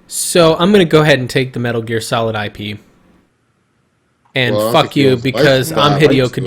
"So I'm going to go ahead and take the Metal Gear Solid IP, and Well, I fuck think he you has because rights to I'm that, Hideo rights to it,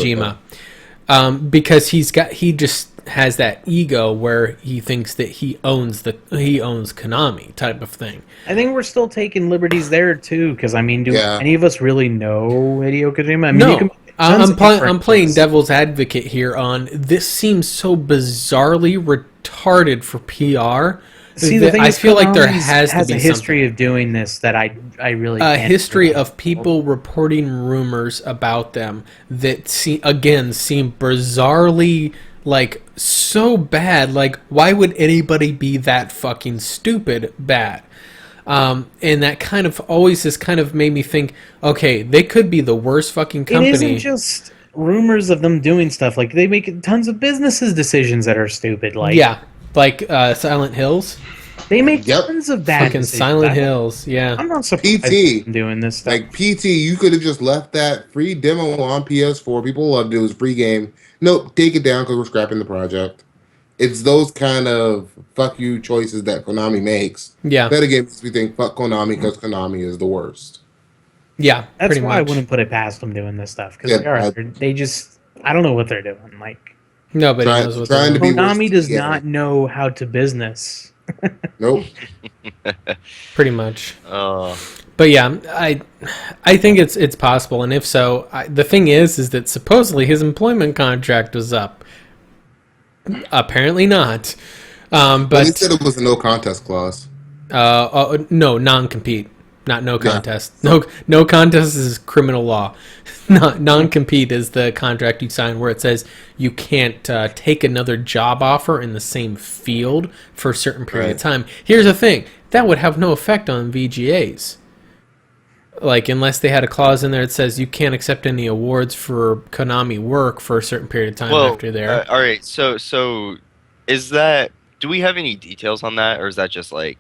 Kojima." Because he just has that ego where he thinks that he owns Konami type of thing. I think we're still taking liberties there too, because I mean, do Yeah. any of us really know Hideo Kojima? I mean, No, you can make tons of I'm different playing things. devil's advocate here on this seems so bizarrely retarded for PR. See, the that thing I is, feel like there Konami's has to be a history of doing this that I really a can't history really- of people reporting rumors about them that seem bizarrely like so bad. Like, why would anybody be that fucking stupid bad? And that kind of always has kind of made me think, okay, they could be the worst fucking company. It isn't just rumors of them doing stuff. Like, they make tons of businesses decisions that are stupid. Like, yeah, like Silent Hills. They make Yep. tons of bad Fucking decisions. Silent Hills, yeah. I'm not surprised PT. I'm doing this stuff. Like PT, you could have just left that free demo on PS4. People loved it. It was a free game. Nope, take it down because we're scrapping the project. It's those kind of fuck you choices that Konami makes. Yeah. That again makes me think fuck Konami because Konami is the worst. Yeah, That's pretty why much. I wouldn't put it past them doing this stuff because Yeah, they just I don't know what they're doing. Like Nobody Try- knows what trying they're to be doing. Konami worse does together. not know how to business. Nope. Pretty much. Oh, But yeah, I think it's possible, and if so, the thing is that supposedly his employment contract was up. Apparently not. But But they said it was a no contest clause. no, non-compete, not no contest. No contest is criminal law. Non-compete is the contract you sign where it says you can't take another job offer in the same field for a certain period of time. Here's the thing: that would have no effect on VGAs. Like, unless they had a clause in there that says you can't accept any awards for Konami work for a certain period of time after there. all right. So is that? Do we have any details on that, or is that just like?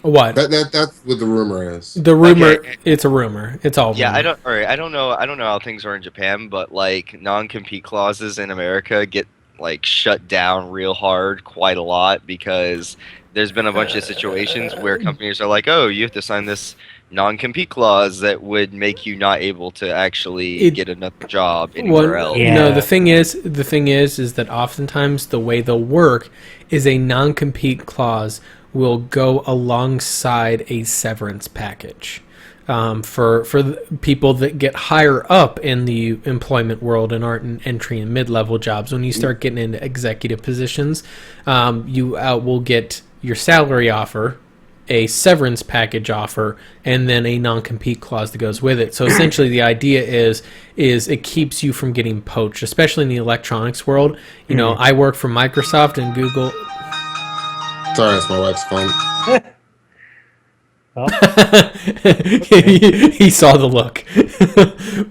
What? That's what the rumor is. The rumor, Okay. it's a rumor. It's all Yeah, rumor. I don't know how things are in Japan, but like non-compete clauses in America get like shut down real hard quite a lot because there's been a bunch of situations where companies are like, "Oh, you have to sign this non-compete clause that would make you not able to actually get another job anywhere else." Yeah. No, the thing is that oftentimes the way they'll work is a non-compete clause will go alongside a severance package. For the people that get higher up in the employment world and aren't in entry and mid-level jobs, when you start getting into executive positions, you will get your salary offer, a severance package offer, and then a non-compete clause that goes with it. So essentially the idea is it keeps you from getting poached, especially in the electronics world. You know, I work for Microsoft and Google. Sorry, that's my wife's phone. Well, he saw the look.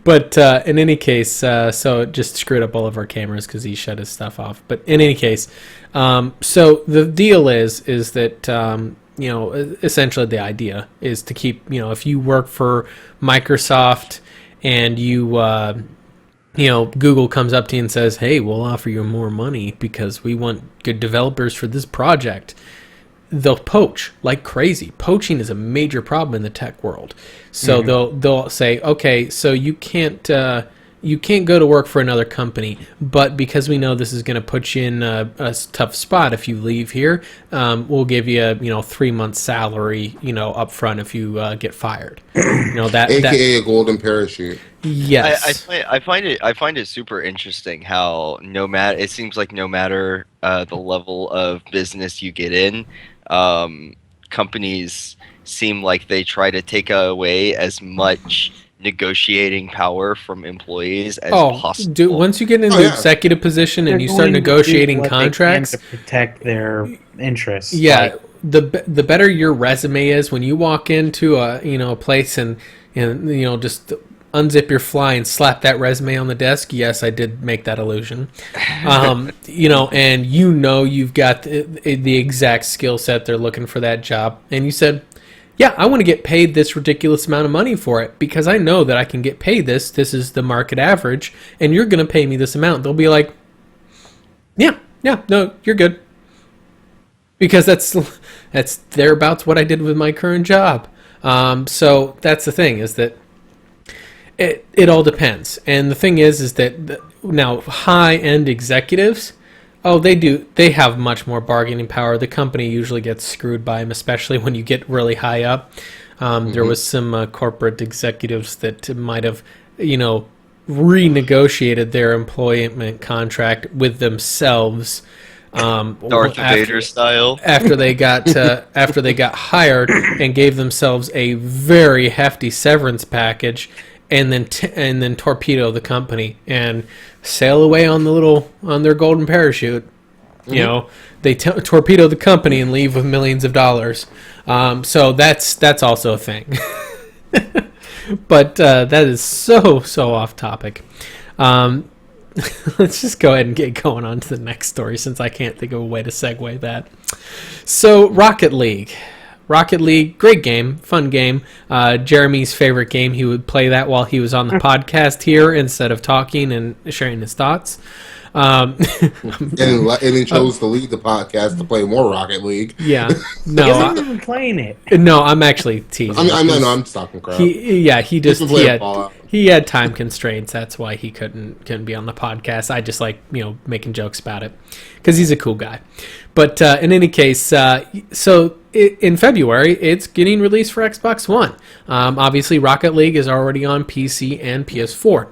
But in any case, so it just screwed up all of our cameras because he shut his stuff off. But in any case, so the deal is that you know, essentially the idea is to keep, you know, if you work for Microsoft and you know, Google comes up to you and says, "Hey, we'll offer you more money because we want good developers for this project," they'll poach like crazy. Poaching is a major problem in the tech world. So they'll say, "Okay, so you can't go to work for another company, but because we know this is going to put you in a tough spot if you leave here, we'll give you a 3-month salary, up front if you get fired." That AKA a golden parachute. yes. I find it super interesting how it seems like no matter the level of business you get in, companies seem like they try to take away as much negotiating power from employees as possible. Dude, once you get into the executive position and you start negotiating contracts to protect their interests. Yeah, Like, the better your resume is when you walk into a place and just unzip your fly and slap that resume on the desk. Yes, I did make that illusion. And you've got the exact skill set they're looking for that job, and you said, "Yeah, I want to get paid this ridiculous amount of money for it because I know that I can get paid this. This is the market average, and you're going to pay me this amount." They'll be like, "Yeah, no, you're good." Because that's thereabouts what I did with my current job. So that's the thing, is that it all depends. And the thing is that now high-end executives, they have much more bargaining power. The company usually gets screwed by them, especially when you get really high up. There was some corporate executives that might have, renegotiated their employment contract with themselves. Darth Vader style. After they got hired and gave themselves a very hefty severance package, and then torpedo the company and sail away on their golden parachute. They torpedo the company and leave with millions of dollars. So that's also a thing. But that is so off topic. let's just go ahead and get going on to the next story since I can't think of a way to segue that. So, Rocket League. Rocket League, great game, fun game. Jeremy's favorite game. He would play that while he was on the podcast here instead of talking and sharing his thoughts. And he chose to lead the podcast to play more Rocket League. Yeah, He isn't even playing it. no, I'm actually teasing. I'm talking crap. He had time constraints. That's why he couldn't be on the podcast. I just like making jokes about it because he's a cool guy. But in any case, so in February it's getting released for Xbox One. Obviously, Rocket League is already on PC and PS4.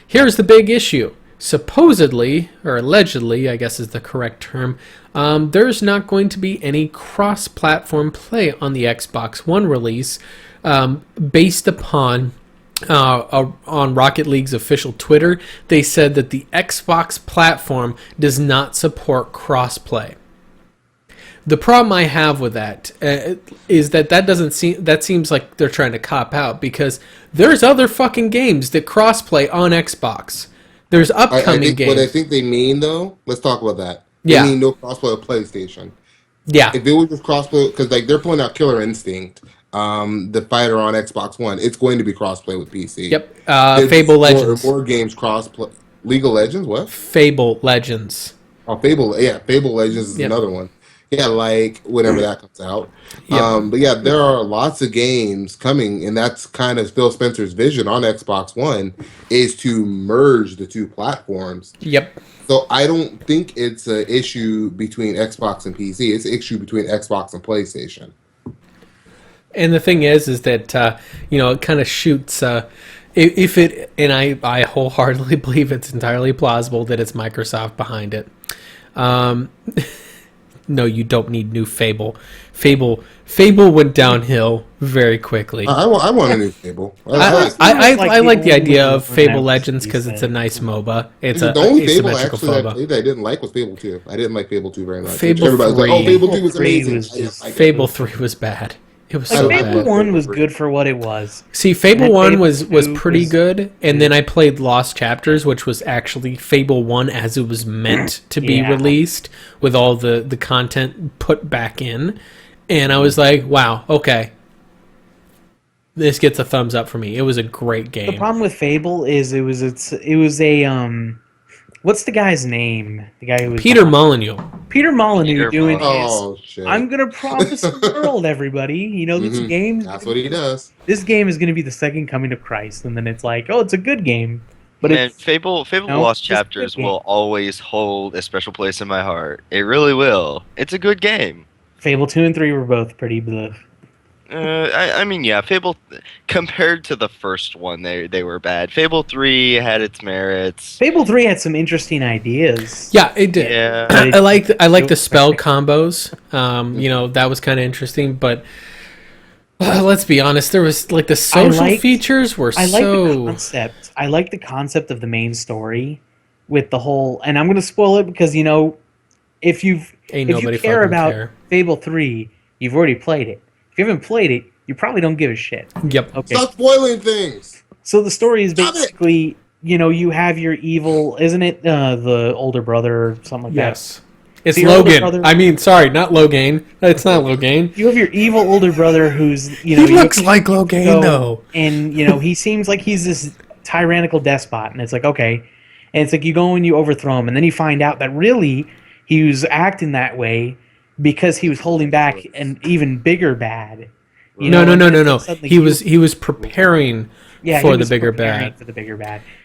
Here's the big issue. Supposedly, or allegedly, I guess is the correct term, there's not going to be any cross-platform play on the Xbox One release based upon on Rocket League's official Twitter. They said that the Xbox platform does not support cross-play. The problem I have with that is that seems like they're trying to cop out because there's other fucking games that cross-play on Xbox. There's upcoming games. What I think they mean, though, let's talk about that. They mean no crossplay with PlayStation. Yeah. If it was just crossplay, because they're pulling out Killer Instinct, the fighter on Xbox One, it's going to be crossplay with PC. Yep. Fable Legends. More games crossplay. League of Legends, what? Fable Legends. Oh, Fable Legends is another one. Yeah, like whenever that comes out. Yep. But yeah, there are lots of games coming, and that's kind of Phil Spencer's vision on Xbox One is to merge the two platforms. Yep. So I don't think it's an issue between Xbox and PC. It's an issue between Xbox and PlayStation. And the thing is that it kind of shoots. If it, and I wholeheartedly believe it's entirely plausible that it's Microsoft behind it. No, you don't need new Fable. Fable went downhill very quickly. I want a new Fable. I like the idea of Fable Legends because it's a nice MOBA. It's the only Fable actually I didn't like was Fable 2. I didn't like Fable 2 very much. Fable 3, like, Fable 2 was amazing. Fable 3 was bad. It was so Fable bad. 1 was good for what it was. See, Fable 1 was pretty good, and then I played Lost Chapters, which was actually Fable 1 as it was meant to be released, with all the content put back in, and I was like, wow, okay. This gets a thumbs up for me. It was a great game. The problem with Fable is it was a what's the guy's name? The guy who was Peter Molyneux. Peter Molyneux doing shit. I'm gonna promise the world, everybody. This game. That's what he does. This game is gonna be the second coming of Christ, and then it's like, oh, it's a good game. But Fable Lost Chapters will always hold a special place in my heart. It really will. It's a good game. Fable 2 and 3 were both pretty bleh. Fable, compared to the first one, they were bad. Fable 3 had its merits. Fable 3 had some interesting ideas. Yeah, it did. Yeah. I like the spell combos. That was kind of interesting, but let's be honest, there was like the social features were the concept. I like the concept of the main story with the whole, and I'm going to spoil it because if you care about Fable 3, you've already played it. If you haven't played it, you probably don't give a shit. Yep. Okay. Stop spoiling things. So the story is basically, you have your evil, isn't it the older brother or something like that? Yes. It's Logan. Sorry, not Logan. It's not Logan. You have your evil older brother who's, he looks like Logan, though. And, he seems like he's this tyrannical despot. And it's like, okay. And it's like you go and you overthrow him. And then you find out that really he was acting that way because he was holding back an even bigger bad. No. He was preparing for the bigger bad.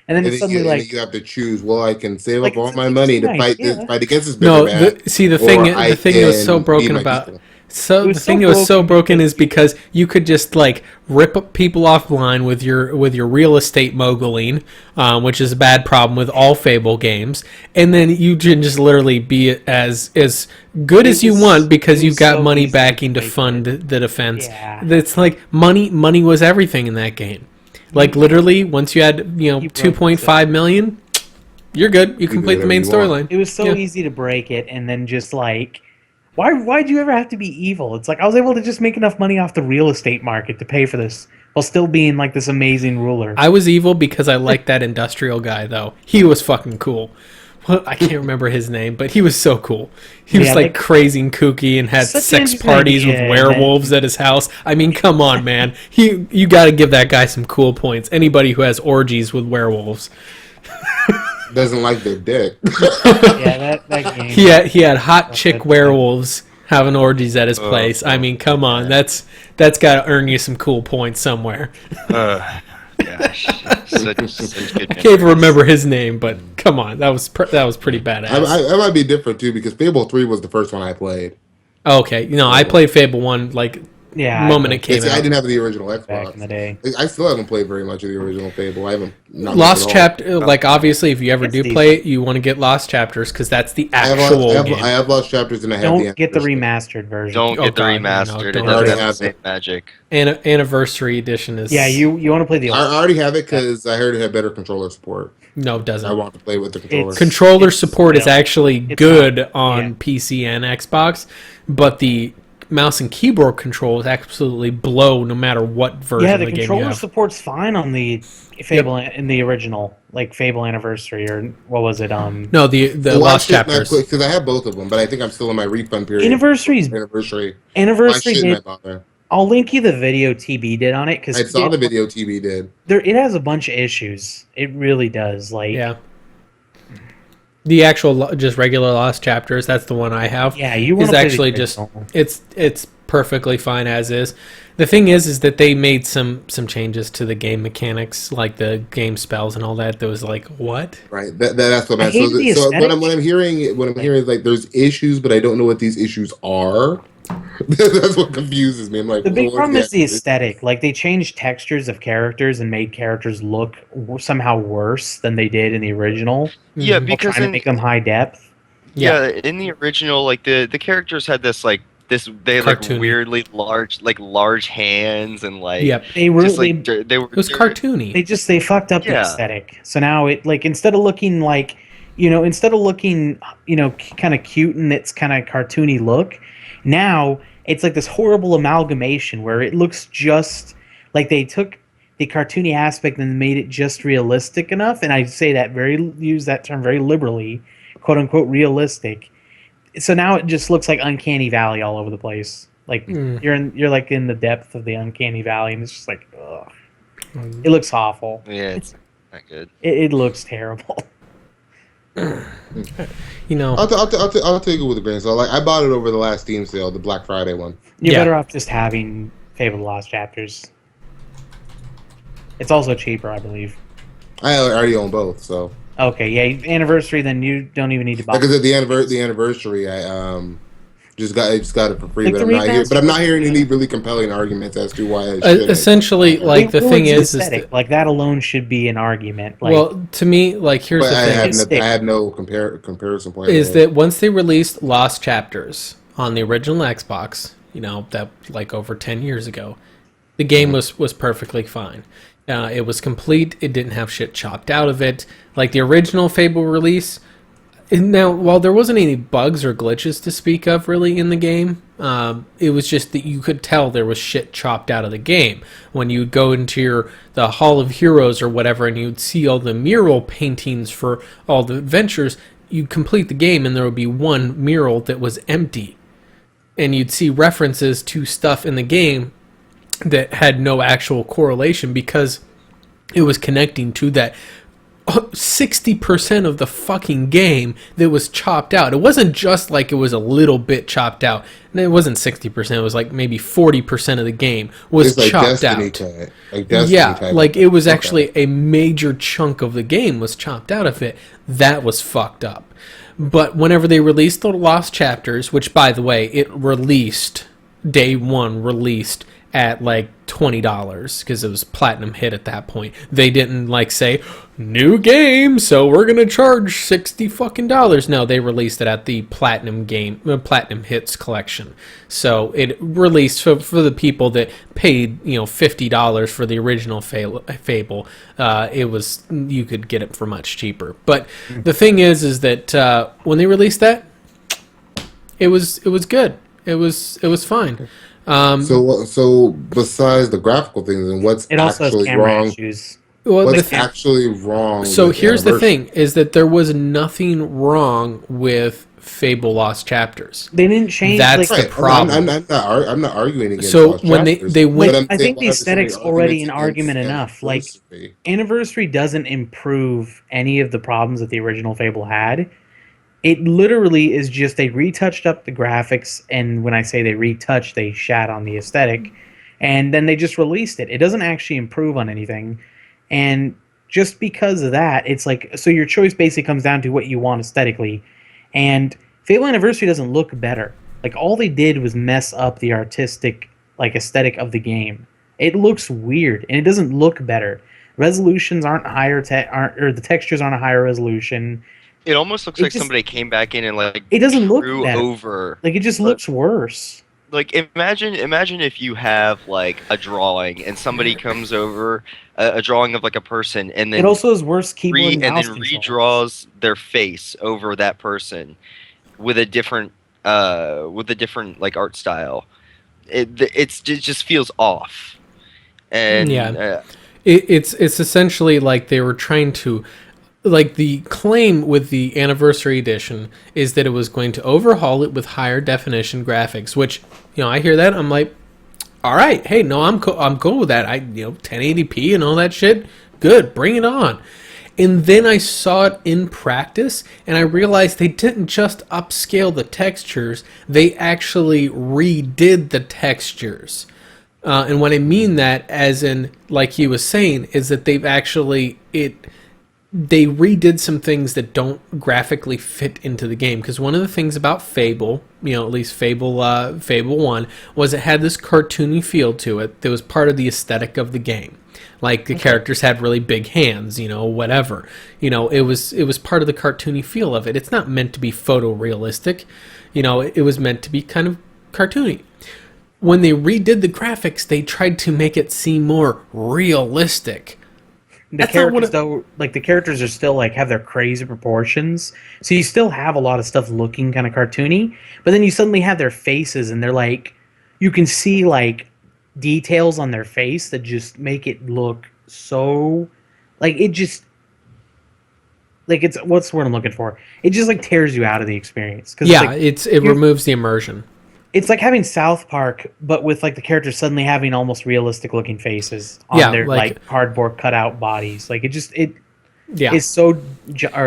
And then it's suddenly you have to choose. Well, I can save up all my money to fight against this bigger bad. The thing that was so broken about. So the thing that was so broken is because you could just like rip up people offline with your real estate moguling, which is a bad problem with all Fable games, and then you can just literally be as good as you want because you've got money backing to fund the defense. Yeah. It's like money was everything in that game. Like literally, once you had 2.5 million, you're good. You complete the main storyline. It was so easy to break it, and then just like. Why'd you ever have to be evil? It's like I was able to just make enough money off the real estate market to pay for this while still being like this amazing ruler. I was evil because I liked that industrial guy, though. He was fucking cool. Well, I can't remember his name, but he was so cool. He was like crazy and kooky and had sex parties with werewolves at his house. I mean, come on, man. You got to give that guy some cool points. Anybody who has orgies with werewolves doesn't like their dick. Yeah, that game. He had hot chick werewolves having orgies at his place. I mean, come on. That's got to earn you some cool points somewhere. Gosh, such good I can't even remember his name, but come on, that was pretty badass. I might be different too because Fable 3 was the first one I played. Okay, I played Fable 1 like moment it came out. I didn't have the original Xbox back in the day. I still haven't played very much of the original Fable. I haven't. Lost Chapter, like obviously, if you ever do play it, you want to get Lost Chapters because that's the actual game. I have Lost Chapters and I have Don't get the remastered version. Don't get the remastered. It doesn't have the same magic. Anniversary edition is. Yeah, you want to play the. I already have it because I heard it had better controller support. No, it doesn't. I want to play with the controller. Controller support is actually good on PC and Xbox, but the mouse and keyboard control is absolutely blow no matter what version of the game you have. Yeah, the controller support's fine on the Fable in the original, like Fable Anniversary or what was it? No, the Lost Chapters. Because I have both of them, but I think I'm still in my refund period. Anniversary. I'll link you the video TB did on it because I saw the video TB did. It has a bunch of issues. It really does. The actual just regular Lost Chapters, that's the one I have. Yeah, you want to play actually just it's perfectly fine as is. The thing is that they made some changes to the game mechanics, like the game spells and all that. That was like, what? Right. That's what I'm saying. So what I'm hearing is like there's issues, but I don't know what these issues are. That's what confuses me. I'm like, the big problem is the aesthetic. Like they changed textures of characters and made characters look somehow worse than they did in the original. Yeah, because trying to make them high depth. Yeah, in the original, like the characters had this they had like weirdly large hands and like they were just like they were. It was cartoony. They fucked up the aesthetic. So now it like instead of looking kind of cute and its kind of cartoony look. Now it's like this horrible amalgamation where it looks just like they took the cartoony aspect and made it just realistic enough. And I say that use that term very liberally, quote unquote realistic. So now it just looks like Uncanny Valley all over the place. Like you're like in the depth of the Uncanny Valley, and it's just like, ugh. It looks awful. Yeah, it's not good. It looks terrible. I'll take it with a grain of salt. Like I bought it over the last Steam sale, the Black Friday one. You're better off just having Fable the Lost Chapters. It's also cheaper, I believe. I already own both, so. Okay, yeah, Anniversary. Then you don't even need to buy. Because at the anniversary, I just got it for free, but I'm not hearing any really compelling arguments as to why. Essentially, like the thing is like that alone should be an argument. Like, well, to me, like here's the thing. I have no comparison point. Is that once they released Lost Chapters on the original Xbox, that like over 10 years ago, the game was perfectly fine. It was complete. It didn't have shit chopped out of it. Like the original Fable release. Now, while there wasn't any bugs or glitches to speak of really in the game, it was just that you could tell there was shit chopped out of the game. When you would go into the Hall of Heroes or whatever and you'd see all the mural paintings for all the adventures, you'd complete the game and there would be one mural that was empty. And you'd see references to stuff in the game that had no actual correlation because it was connecting to that 60% of the fucking game that was chopped out. It wasn't just like it was a little bit chopped out. And it wasn't 60%. It was like maybe 40% of the game was chopped out. Like it was actually a major chunk of the game was chopped out of it. That was fucked up. But whenever they released the Lost Chapters, which by the way, it released day one, released at like $20 because it was platinum hit at that point. They didn't like say new game, so we're gonna charge $60 fucking dollars. No, they released it at the platinum hits collection. So it released for the people that paid $50 for the original Fable. It was you could get it for much cheaper. But the thing is that when they released that, it was good. It was fine. So besides the graphical things, and what's It also has actually camera wrong? issues. Well, What's actually wrong? so with here's the Anniversary? thing: is that there was nothing wrong with Fable Lost Chapters. They didn't change. That's like, the problem. I'm not arguing against So Lost when Chapters, they but went, I'm I saying think why the are there so many aesthetic's already arguments an against argument enough. Like, Anniversary? Anniversary doesn't improve any of the problems that the original Fable had. It literally is just they retouched up the graphics, and when I say they retouched, they shat on the aesthetic, and then they just released it. It doesn't actually improve on anything, and just because of that, it's like, so your choice basically comes down to what you want aesthetically, and Fable Anniversary doesn't look better. Like, all they did was mess up the artistic, like, aesthetic of the game. It looks weird, and it doesn't look better. Resolutions aren't higher, or the textures aren't a higher resolution. It almost looks It like just- somebody came back in and like It doesn't look drew better. over. Like, it just looks worse. Like imagine if you have like a drawing and somebody comes over a drawing of like a person and then It also has worse keyboard and mouse controls. redraws their face over that person with a different like art style. It just feels off. And Yeah. It's essentially like they were trying to, like, the claim with the Anniversary Edition is that it was going to overhaul it with higher definition graphics, which, I hear that, I'm like, all right, hey, no, I'm cool with that. 1080p and all that shit, good, bring it on. And then I saw it in practice, and I realized they didn't just upscale the textures, they actually redid the textures. And what I mean that, as in, like he was saying, is that they've actually, they redid some things that don't graphically fit into the game. Because one of the things about Fable, at least Fable 1, was it had this cartoony feel to it that was part of the aesthetic of the game. Like, the characters had really big hands, whatever. It was part of the cartoony feel of it. It's not meant to be photorealistic. It was meant to be kind of cartoony. When they redid the graphics, they tried to make it seem more realistic. The characters, though, like, the characters are still, like, have their crazy proportions. So you still have a lot of stuff looking kind of cartoony, but then you suddenly have their faces, and they're, like, you can see, like, details on their face that just make it look so, like, it just, like, it's, what's the word I'm looking for? It just, like, tears you out of the experience. Yeah, it removes the immersion. It's like having South Park, but with, like, the characters suddenly having almost realistic looking faces on their like cardboard cutout bodies. Like, it's so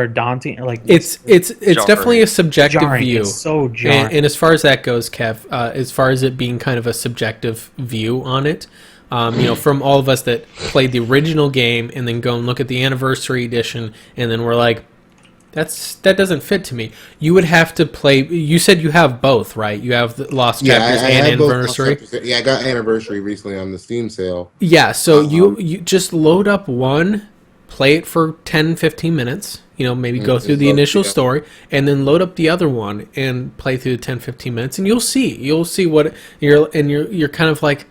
daunting. Like, it's definitely a subjective view. It's so jarring. And as far as that goes, Kev, as far as it being kind of a subjective view on it, from all of us that played the original game and then go and look at the Anniversary Edition, and then we're like, that doesn't fit to me. You would have to play. You said you have both, right? You have the Lost Chapters and Anniversary. Yeah, I got Anniversary recently on the Steam sale. Yeah, so you just load up one, play it for 10, 15 minutes, maybe go through the initial story, and then load up the other one and play through the 10, 15 minutes, and you'll see what you're kind of like,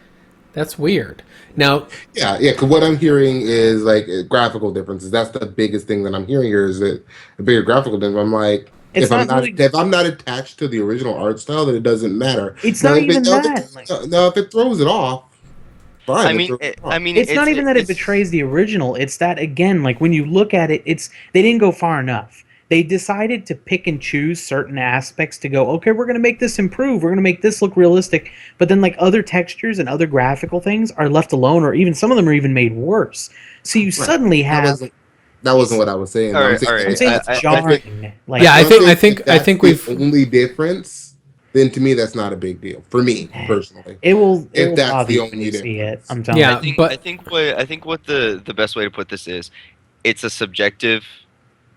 that's weird. Now, yeah, because what I'm hearing is, like, graphical differences. That's the biggest thing that I'm hearing here, is that a bigger graphical difference. I'm like, if I'm not attached to the original art style, then it doesn't matter. It's not even that. No, if it throws it off, fine. It's not even that it betrays the original. It's that, again, like, when you look at it, they didn't go far enough. They decided to pick and choose certain aspects to go, okay, we're going to make this improve. We're going to make this look realistic. But then, like, other textures and other graphical things are left alone, or even some of them are even made worse. So you suddenly have... That wasn't what I was saying. I'm saying it's jarring. I think we've... the only difference, then to me, that's not a big deal. For me, personally. It will that's bother the you only when you see it. difference. I'm telling you. I think what the best way to put this is, it's a subjective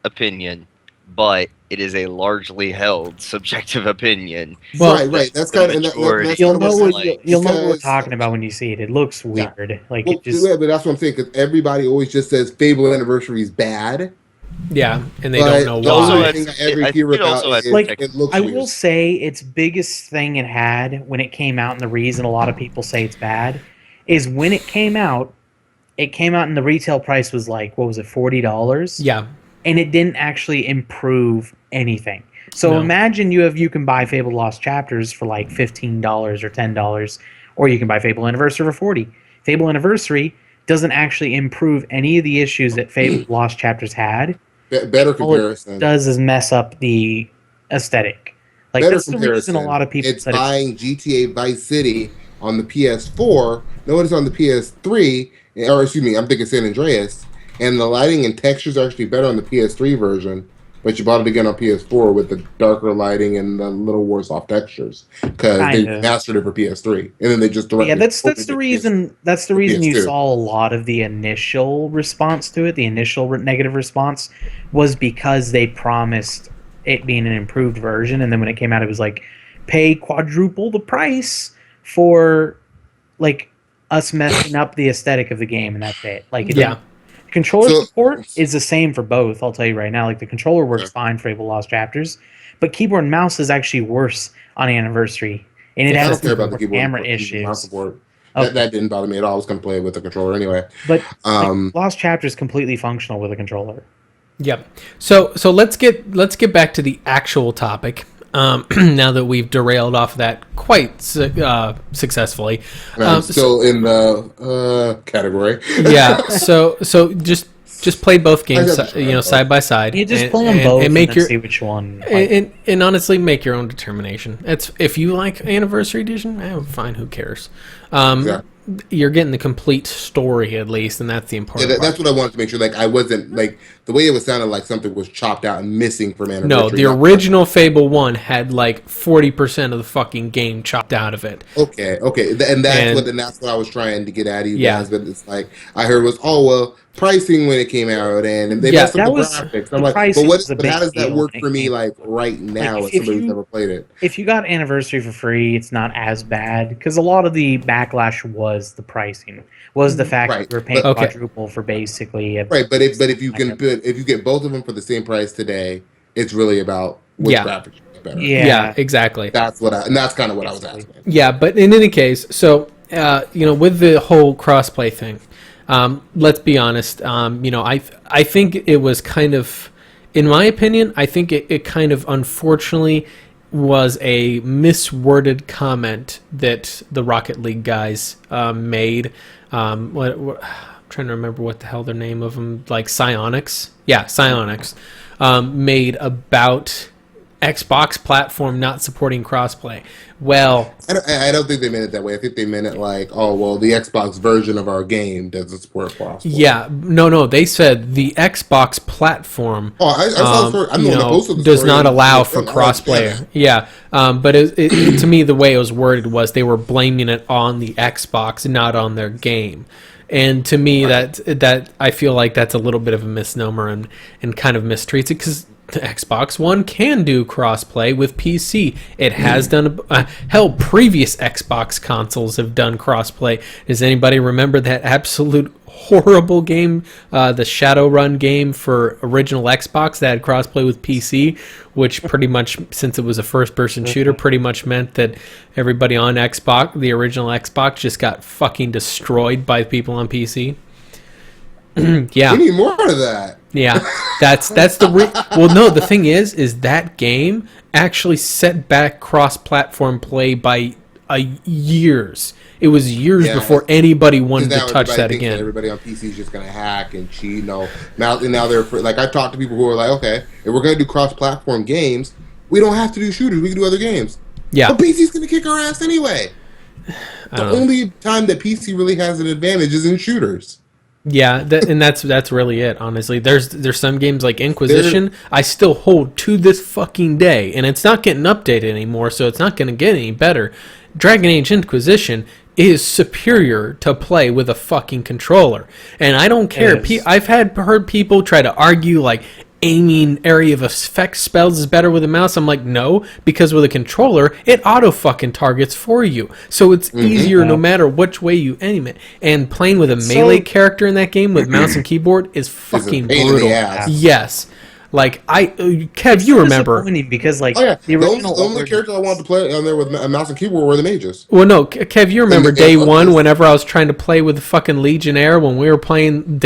opinion, but it is a largely held subjective opinion. Well, right. That's kind of you'll know what we're talking about when you see it. It looks weird. Yeah. Like, but that's what I'm saying. Because everybody always just says Fable Anniversary is bad. Yeah, and they don't know why. I will say its biggest thing it had when it came out, and the reason a lot of people say it's bad, is when it came out and the retail price was like, what was it, $40? Yeah. And it didn't actually improve anything. So No. imagine you can buy Fable Lost Chapters for like $15 or $10, or you can buy Fable Anniversary for $40. Fable Anniversary doesn't actually improve any of the issues that Fable Lost Chapters had. Better All it comparison. does is mess up the aesthetic. Like Better that's the reason comparison. a lot of people It's said buying GTA Vice City on the PS4. Notice on the PS3, or excuse me, I'm thinking San Andreas, and the lighting and textures are actually better on the PS3 version. But you bought it again on PS4 with the darker lighting and the little worse off textures because they mastered it for PS3, and then they just directly. Yeah, that's the reason. That's the reason you PS2. saw a lot of the initial response to it. The initial negative response was because they promised it being an improved version, and then when it came out, it was like pay quadruple the price for like us messing up the aesthetic of the game, and that's it. Like, controller support is the same for both. I'll tell you right now. Like, the controller works fine for Fable Lost Chapters, but keyboard and mouse is actually worse on Anniversary, and it has more camera issues. That didn't bother me at all. I was going to play it with the controller anyway. But Lost Chapters is completely functional with a controller. Yep. So let's get back to the actual topic. Now that we've derailed off that quite successfully, still in the category. Yeah. So just play both games, side by side. You just play them both and make see which one. And honestly, make your own determination. It's if you like Anniversary Edition, fine. Who cares? You're getting the complete story at least, and that's the important part. That's what I wanted to make sure. Like, I wasn't like the way it was sounded like something was chopped out and missing from Anniversary. No, the original Fable 1 had like 40% of the fucking game chopped out of it. Okay, and that's what I was trying to get at you guys. But it's like I heard was pricing when it came out, and they messed up the graphics. I'm like, but how does that work for me like right now as somebody who's never played it? If you got Anniversary for free, it's not as bad because a lot of the backlash was the pricing, was the fact that we're paying quadruple for basically but if you get both of them for the same price today, it's really about which graphics is better. Yeah, exactly. That's kind of what I was asking. Yeah, but in any case, so with the whole crossplay thing. Let's be honest. I think it was kind of, in my opinion, I think it kind of unfortunately was a misworded comment that the Rocket League guys made. I'm trying to remember what the hell their name of them, like Psyonix. Yeah, Psyonix made about Xbox platform not supporting crossplay. Well, I don't think they meant it that way. I think they meant it like, the Xbox version of our game doesn't support crossplay. Yeah, no. They said the Xbox platform does not allow for crossplay. Yeah, but to me, the way it was worded was they were blaming it on the Xbox, not on their game. And to me, that I feel like that's a little bit of a misnomer and kind of mistreats it because the Xbox One can do crossplay with PC. It has done. Previous Xbox consoles have done crossplay. Does anybody remember that absolute horrible game, the Shadowrun game for original Xbox that had crossplay with PC, which pretty much, since it was a first-person shooter, pretty much meant that everybody on Xbox, the original Xbox, just got fucking destroyed by people on PC. Yeah, we need more of that. Yeah, that's the well. No, the thing is that game actually set back cross-platform play by years. It was years before anybody wanted to touch that again. That everybody on PC is just gonna hack and cheat. Now they're like, I've talked to people who are like, okay, if we're gonna do cross-platform games, we don't have to do shooters. We can do other games. Yeah, but PC's gonna kick our ass anyway. The only time that PC really has an advantage is in shooters. Yeah, that's really it. Honestly, there's some games like Inquisition I still hold to this fucking day, and it's not getting updated anymore, so it's not going to get any better. Dragon Age Inquisition is superior to play with a fucking controller, and I don't care. I've heard people try to argue like aiming area of effect spells is better with a mouse. I'm like, no, because with a controller, it auto fucking targets for you. So it's easier no matter which way you aim it. And playing with a melee character in that game with mouse and keyboard is fucking brutal. Yes. Like, Kev, you remember. Because, like, the only character I wanted to play on there with a mouse and keyboard were the mages. Well, no, Kev, you remember day one whenever I was trying to play with the fucking Legionnaire when we were playing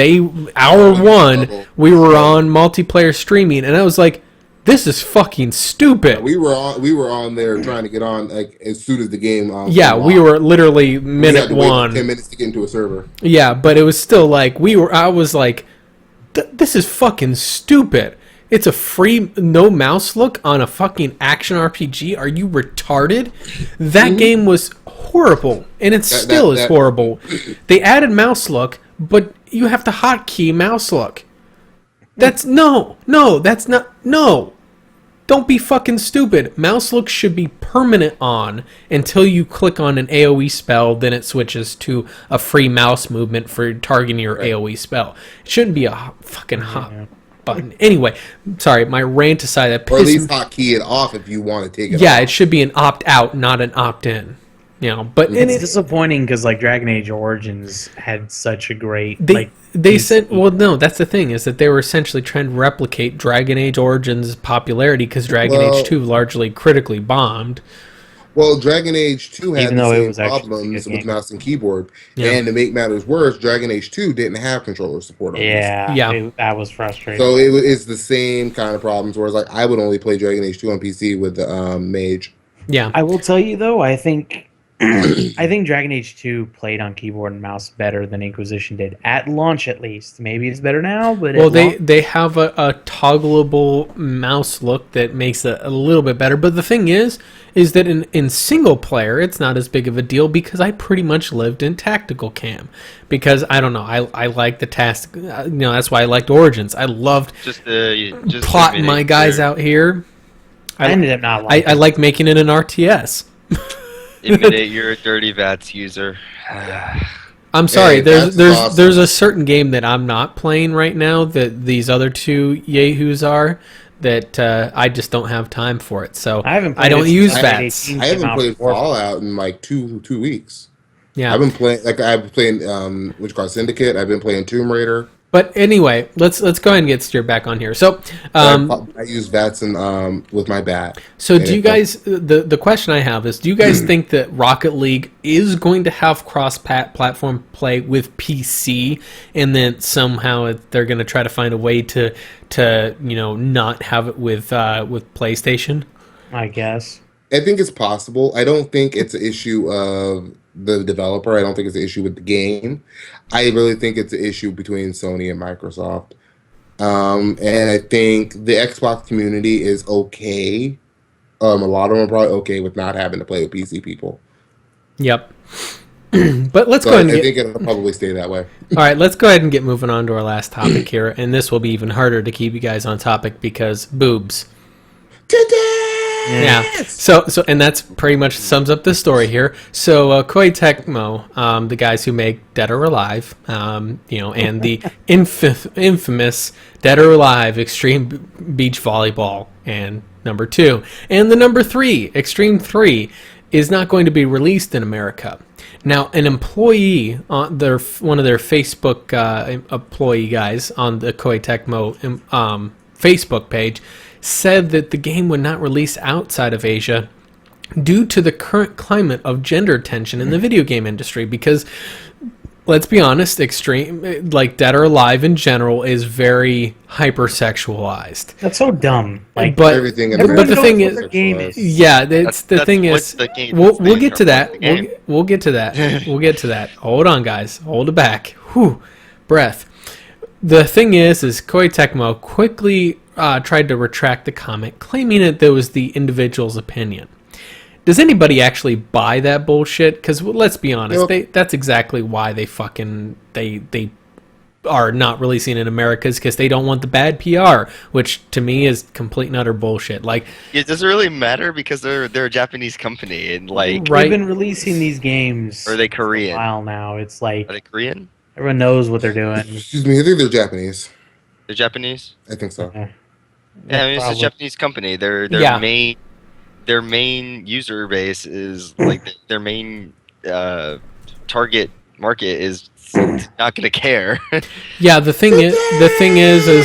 hour one, we were on multiplayer streaming, and I was like, this is fucking stupid. We were on there trying to get on like as soon as the game. Yeah, we were literally we had minute to wait 1. 10 minutes to get into a server. Yeah, but it was still like I was like, this is fucking stupid. It's a free no mouse look on a fucking action RPG. Are you retarded? That game was horrible, and it still is horrible. They added mouse look, but you have to hotkey mouse look. That's that's not. Don't be fucking stupid. Mouse look should be permanent on until you click on an AoE spell, then it switches to a free mouse movement for targeting your AoE spell. It shouldn't be a fucking hot button. Anyway, sorry, my rant aside, that or at least hotkey it off if you want to take it off. It should be an opt-out, not an opt-in. But it's disappointing because like Dragon Age Origins had such a great they said, well, no, that's the thing, is that they were essentially trying to replicate Dragon Age Origins' popularity because Dragon Age 2 largely critically bombed. Well, Dragon Age 2 had Even the though it same was actually problems a good with mouse and keyboard. Yeah. And to make matters worse, Dragon Age 2 didn't have controller support on this. That was frustrating. So it's the same kind of problems, whereas like I would only play Dragon Age 2 on PC with the Mage. Yeah. I will tell you, though, I think Dragon Age 2 played on keyboard and mouse better than Inquisition did at launch, at least. Maybe it's better now, but they have a toggleable mouse look that makes it a little bit better. But the thing is that in single player, it's not as big of a deal because I pretty much lived in tactical cam. Because I don't know, I like the task. That's why I liked Origins. I loved just plotting my guys out here. I ended up not liking I like making it an RTS. Admit it, you're a dirty VATS user. I'm sorry. Hey, there's a certain game that I'm not playing right now that these other two yahoos are that I just don't have time for it. So I don't use VATS. I haven't played Fallout in like two weeks. Yeah, I've been playing what you call Syndicate. I've been playing Tomb Raider. But anyway, let's go ahead and get steered back on here. So I use VATS with my bat. So do you guys? The question I have is: do you guys think that Rocket League is going to have cross-platform play with PC, and then somehow they're going to try to find a way to not have it with PlayStation? I guess. I think it's possible. I don't think it's an issue of the developer. I don't think it's an issue with the game. I really think it's an issue between Sony and Microsoft. And I think the Xbox community is okay. A lot of them are probably okay with not having to play with PC people. Yep. But let's go ahead and I think it'll probably stay that way. All right, let's go ahead and get moving on to our last topic here. And this will be even harder to keep you guys on topic because boobs. Today! Yeah. So and that's pretty much sums up the story here. So Koei Tecmo, the guys who make Dead or Alive, and the infamous Dead or Alive Extreme Beach Volleyball, and number 2, and the number 3, Extreme 3, is not going to be released in America. Now, an employee on one of their Facebook employee guys on the Koei Tecmo Facebook page said that the game would not release outside of Asia due to the current climate of gender tension in the video game industry. Because, let's be honest, Dead or Alive in general is very hypersexualized. That's so dumb. But everything. But the thing is, we'll get to that. We'll get to that. We'll get to that. Hold on, guys. Hold it back. Whew. Breath. The thing is Koei Tecmo quickly tried to retract the comment, claiming that there was the individual's opinion. Does anybody actually buy that bullshit? Because let's be honest, that's exactly why they are not releasing in America, is because they don't want the bad PR, which to me is complete and utter bullshit. Like, it doesn't really matter because they're a Japanese company and they've been releasing these games. Are they Korean? For a while now. It's like, are they Korean? Everyone knows what they're doing. Excuse me, I think they're Japanese. They're Japanese? I think so. Yeah, it's a Japanese company. Their main user base is like their main target market is not going to care. Yeah, the thing is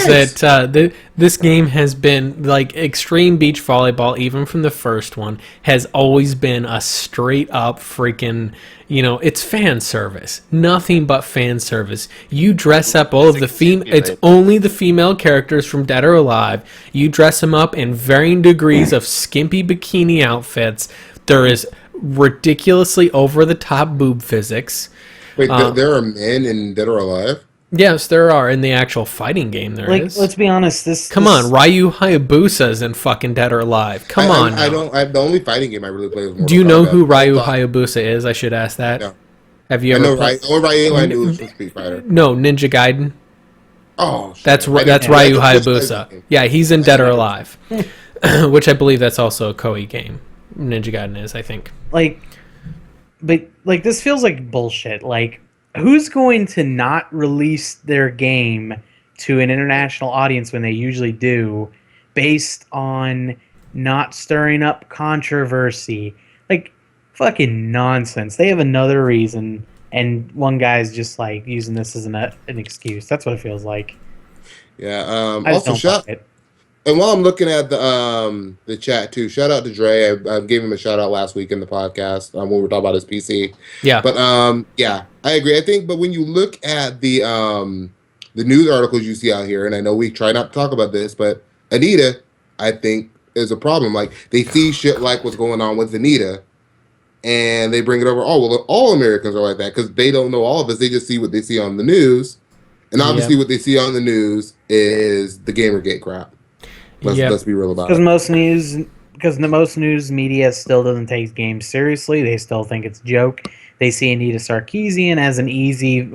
that this game has been like Extreme Beach Volleyball, even from the first one, has always been a straight up freaking, it's fan service, nothing but fan service. You dress up all of the it's only the female characters from Dead or Alive. You dress them up in varying degrees of skimpy bikini outfits. There is ridiculously over the top boob physics. Wait, there are men in Dead or Alive? Yes, there are in the actual fighting game. There is. Let's be honest. Come on, Ryu Hayabusa's in fucking Dead or Alive. Come on. The only fighting game I really play is Mortal Kombat. Do you know who Ryu Hayabusa is? I should ask that. No. Have you ever? Ryu I knew was from Street Fighter. No, Ninja Gaiden. Oh, shit. That's Ryu Hayabusa. Yeah, he's in Dead or Alive, which I believe that's also a Koei game. Ninja Gaiden is, I think. But this feels like bullshit. Like, who's going to not release their game to an international audience when they usually do, based on not stirring up controversy? Like, fucking nonsense. They have another reason, and one guy's just like using this as an excuse. That's what it feels like. Yeah. And while I'm looking at the chat too, shout out to Dre. I gave him a shout out last week in the podcast when we were talking about his PC. Yeah. But yeah, I agree. I think, but when you look at the news articles you see out here, and I know we try not to talk about this, but Anita, I think, is a problem. Like, they see shit like what's going on with Anita, and they bring it over. Oh, well, all Americans are like that because they don't know all of us. They just see what they see on the news, and obviously what they see on the news is the Gamergate crap. Let's be real about it. Because the most news media still doesn't take games seriously. They still think it's a joke. They see Anita Sarkeesian as an easy,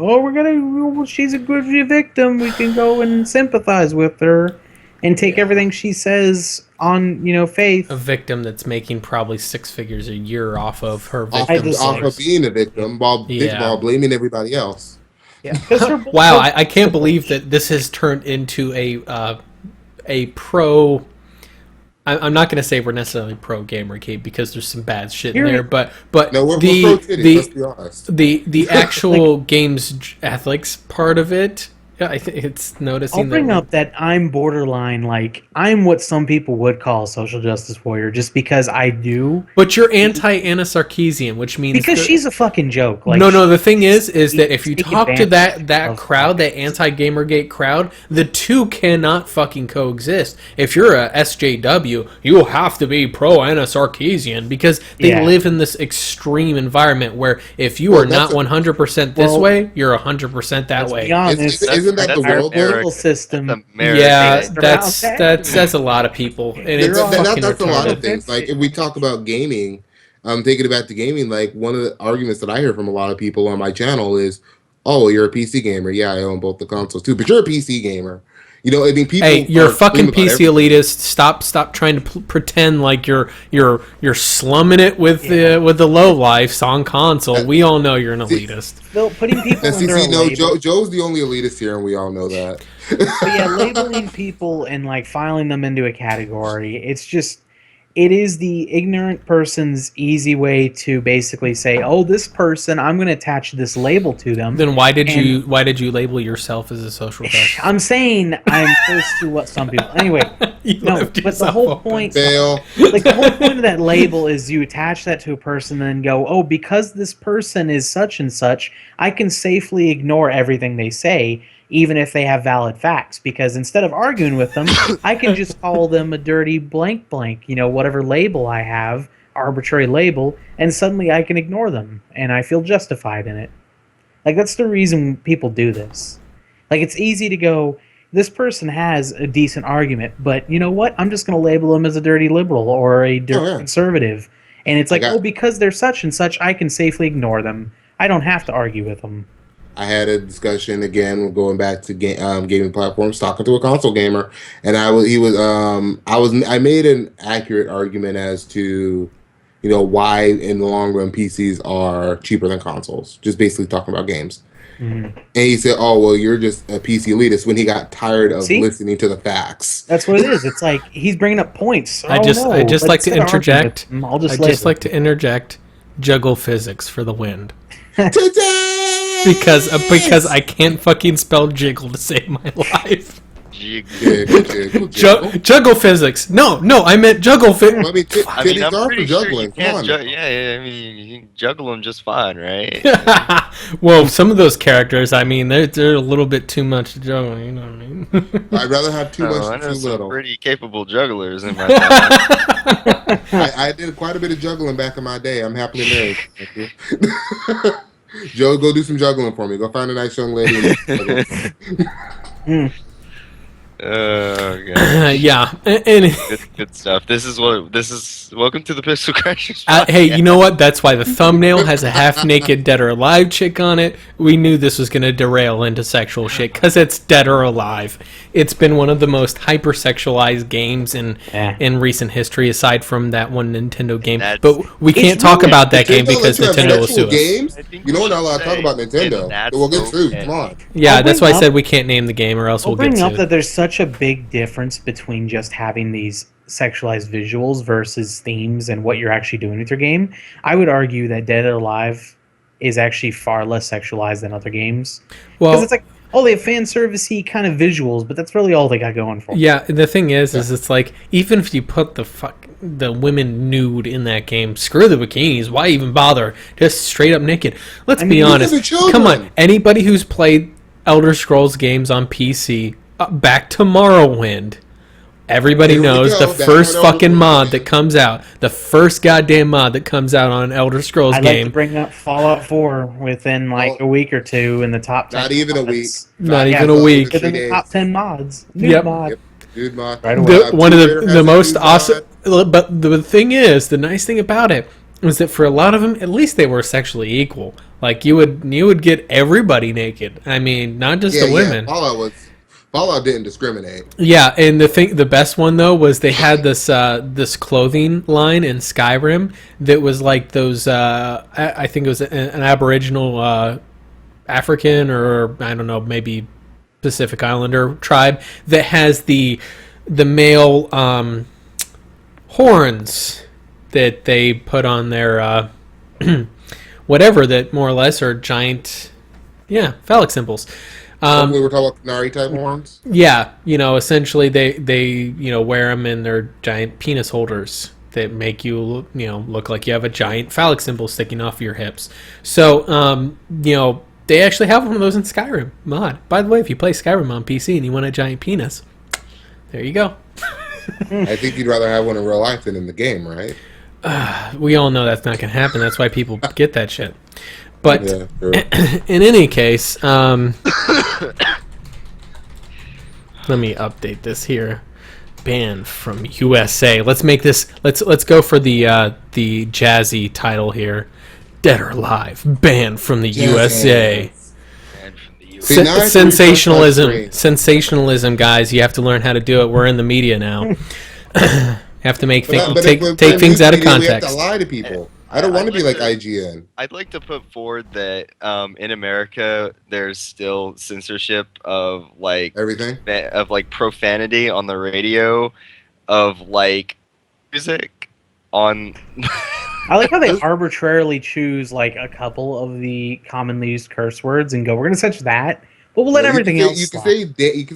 she's a good victim. We can go and sympathize with her and take everything she says on, faith. A victim that's making probably 6 figures a year off of her victim. Off of being a victim while blaming everybody else. Yeah. Wow, I can't believe that this has turned into a pro. I'm not going to say we're necessarily pro Gamergate because there's some bad shit in there, but no, we're pro titty, let's be honest. The actual games ethics part of it, I think it's noticing. I'll bring up that I'm borderline, like, I'm what some people would call a social justice warrior, just because I do. But you're anti-Anna Sarkeesian, which means because she's a fucking joke. Like, no. The thing is that if you talk to that crowd, that anti-Gamergate crowd, the two cannot fucking coexist. If you're a SJW, you have to be pro-Anna Sarkeesian because they live in this extreme environment where if you are not 100% this way, you're 100% that way. Isn't that the world system? Yeah, that says a lot of people. And that's a lot of things. Like, if we talk about gaming, taking it back to gaming, like, one of the arguments that I hear from a lot of people on my channel is, oh, you're a PC gamer. Yeah, I own both the consoles too, but you're a PC gamer. I mean, people. Hey, you're a fucking PC elitist. Stop trying to pretend like you're slumming it with the low lifes on console. We all know you're an elitist. Putting people under Joe's the only elitist here, and we all know that. But labeling people and like filing them into a category, it is the ignorant person's easy way to basically say, "Oh, this person, I'm going to attach this label to them." Then why did you label yourself as a social justice? I'm saying I'm close to what some people. Anyway, but the whole point, the whole point of that label is you attach that to a person and then go, "Oh, because this person is such and such, I can safely ignore everything they say." Even if they have valid facts, because instead of arguing with them, I can just call them a dirty blank, whatever label I have, arbitrary label, and suddenly I can ignore them, and I feel justified in it. Like, that's the reason people do this. Like, it's easy to go, this person has a decent argument, but you know what? I'm just going to label them as a dirty liberal or a dirty conservative. And it's like, because they're such and such, I can safely ignore them. I don't have to argue with them. I had a discussion again, going back to gaming platforms, talking to a console gamer, and I made an accurate argument as to, why in the long run PCs are cheaper than consoles. Just basically talking about games. Mm-hmm. And he said, "Oh, well, you're just a PC elitist," when he got tired of listening to the facts. That's what it is. It's like he's bringing up points. I just like to interject. Like to interject. Juggle physics for the wind. Today. because I can't fucking spell jiggle to save my life. Juggle physics. No, I meant juggle physics. I mean, titties are for juggling. Come on. I mean, you can juggle them just fine, right? Well, some of those characters, I mean, they're a little bit too much juggling. You know what I mean? I'd rather have too much I than know too some little. pretty capable jugglers in my time. I did quite a bit of juggling back in my day. I'm happily married. Thank you. Joe, go do some juggling for me. Go find a nice young lady. Oh god. Yeah, and Good stuff. This is welcome to the Pixel Crashers. hey, you know what? That's why the thumbnail has a half-naked Dead or Alive chick on it. We knew this was going to derail into sexual shit because it's Dead or Alive. It's been one of the most hyper-sexualized games in recent history, aside from that one Nintendo game. But we can't talk about that game because Nintendo will sue us. Games? You know we're not allowed to talk about Nintendo. We'll get sued. Come on. Yeah, that's why I said we can't name the game or else we'll get sued. I'll bring up that there's such a big difference between just having these sexualized visuals versus themes and what you're actually doing with your game. I would argue that Dead or Alive is actually far less sexualized than other games. Well, because it's like, oh, they have fan servicey kind of visuals, but that's really all they got going for them. Yeah, the thing is it's like, even if you put the women nude in that game, screw the bikinis. Why even bother? Just straight up naked. Let's be honest. Come on, anybody who's played Elder Scrolls games on PC, back to Morrowind. Everybody knows the first fucking mod that comes out, the first goddamn mod that comes out on an Elder Scrolls game. I'd like to bring up Fallout 4 within like a week or two in the top 10. Not even a week. Not even a week. Within the top 10 mods. Yep. Dude mod. Right away. One of the most awesome. But the thing is, the nice thing about it was that for a lot of them, at least they were sexually equal. Like you would get everybody naked. I mean, not just the women. Fallout didn't discriminate. Yeah, and the best one though was they had this clothing line in Skyrim that was like those I think it was an Aboriginal African, or I don't know, maybe Pacific Islander tribe that has the male horns that they put on their whatever, that more or less are giant phallic symbols. We were talking about Nari type horns. Yeah, essentially they wear them in their giant penis holders that make you look like you have a giant phallic symbol sticking off your hips. So they actually have one of those in Skyrim mod. By the way, if you play Skyrim on PC and you want a giant penis, there you go. I think you'd rather have one in real life than in the game, right? We all know that's not going to happen. That's why people get that shit. But in any case, let me update this here. Banned from USA. Let's make this. Let's go for the jazzy title here. Dead or Alive. Banned from the USA. Sensationalism, guys. You have to learn how to do it. We're in the media now. You have to take things out of context. We have to lie to people. I don't want to be like IGN. I'd like to put forward that in America there's still censorship of like everything, of like profanity on the radio, of like music on. I like how they arbitrarily choose like a couple of the commonly used curse words and go, "We're going to censor that, but we'll let everything else." You can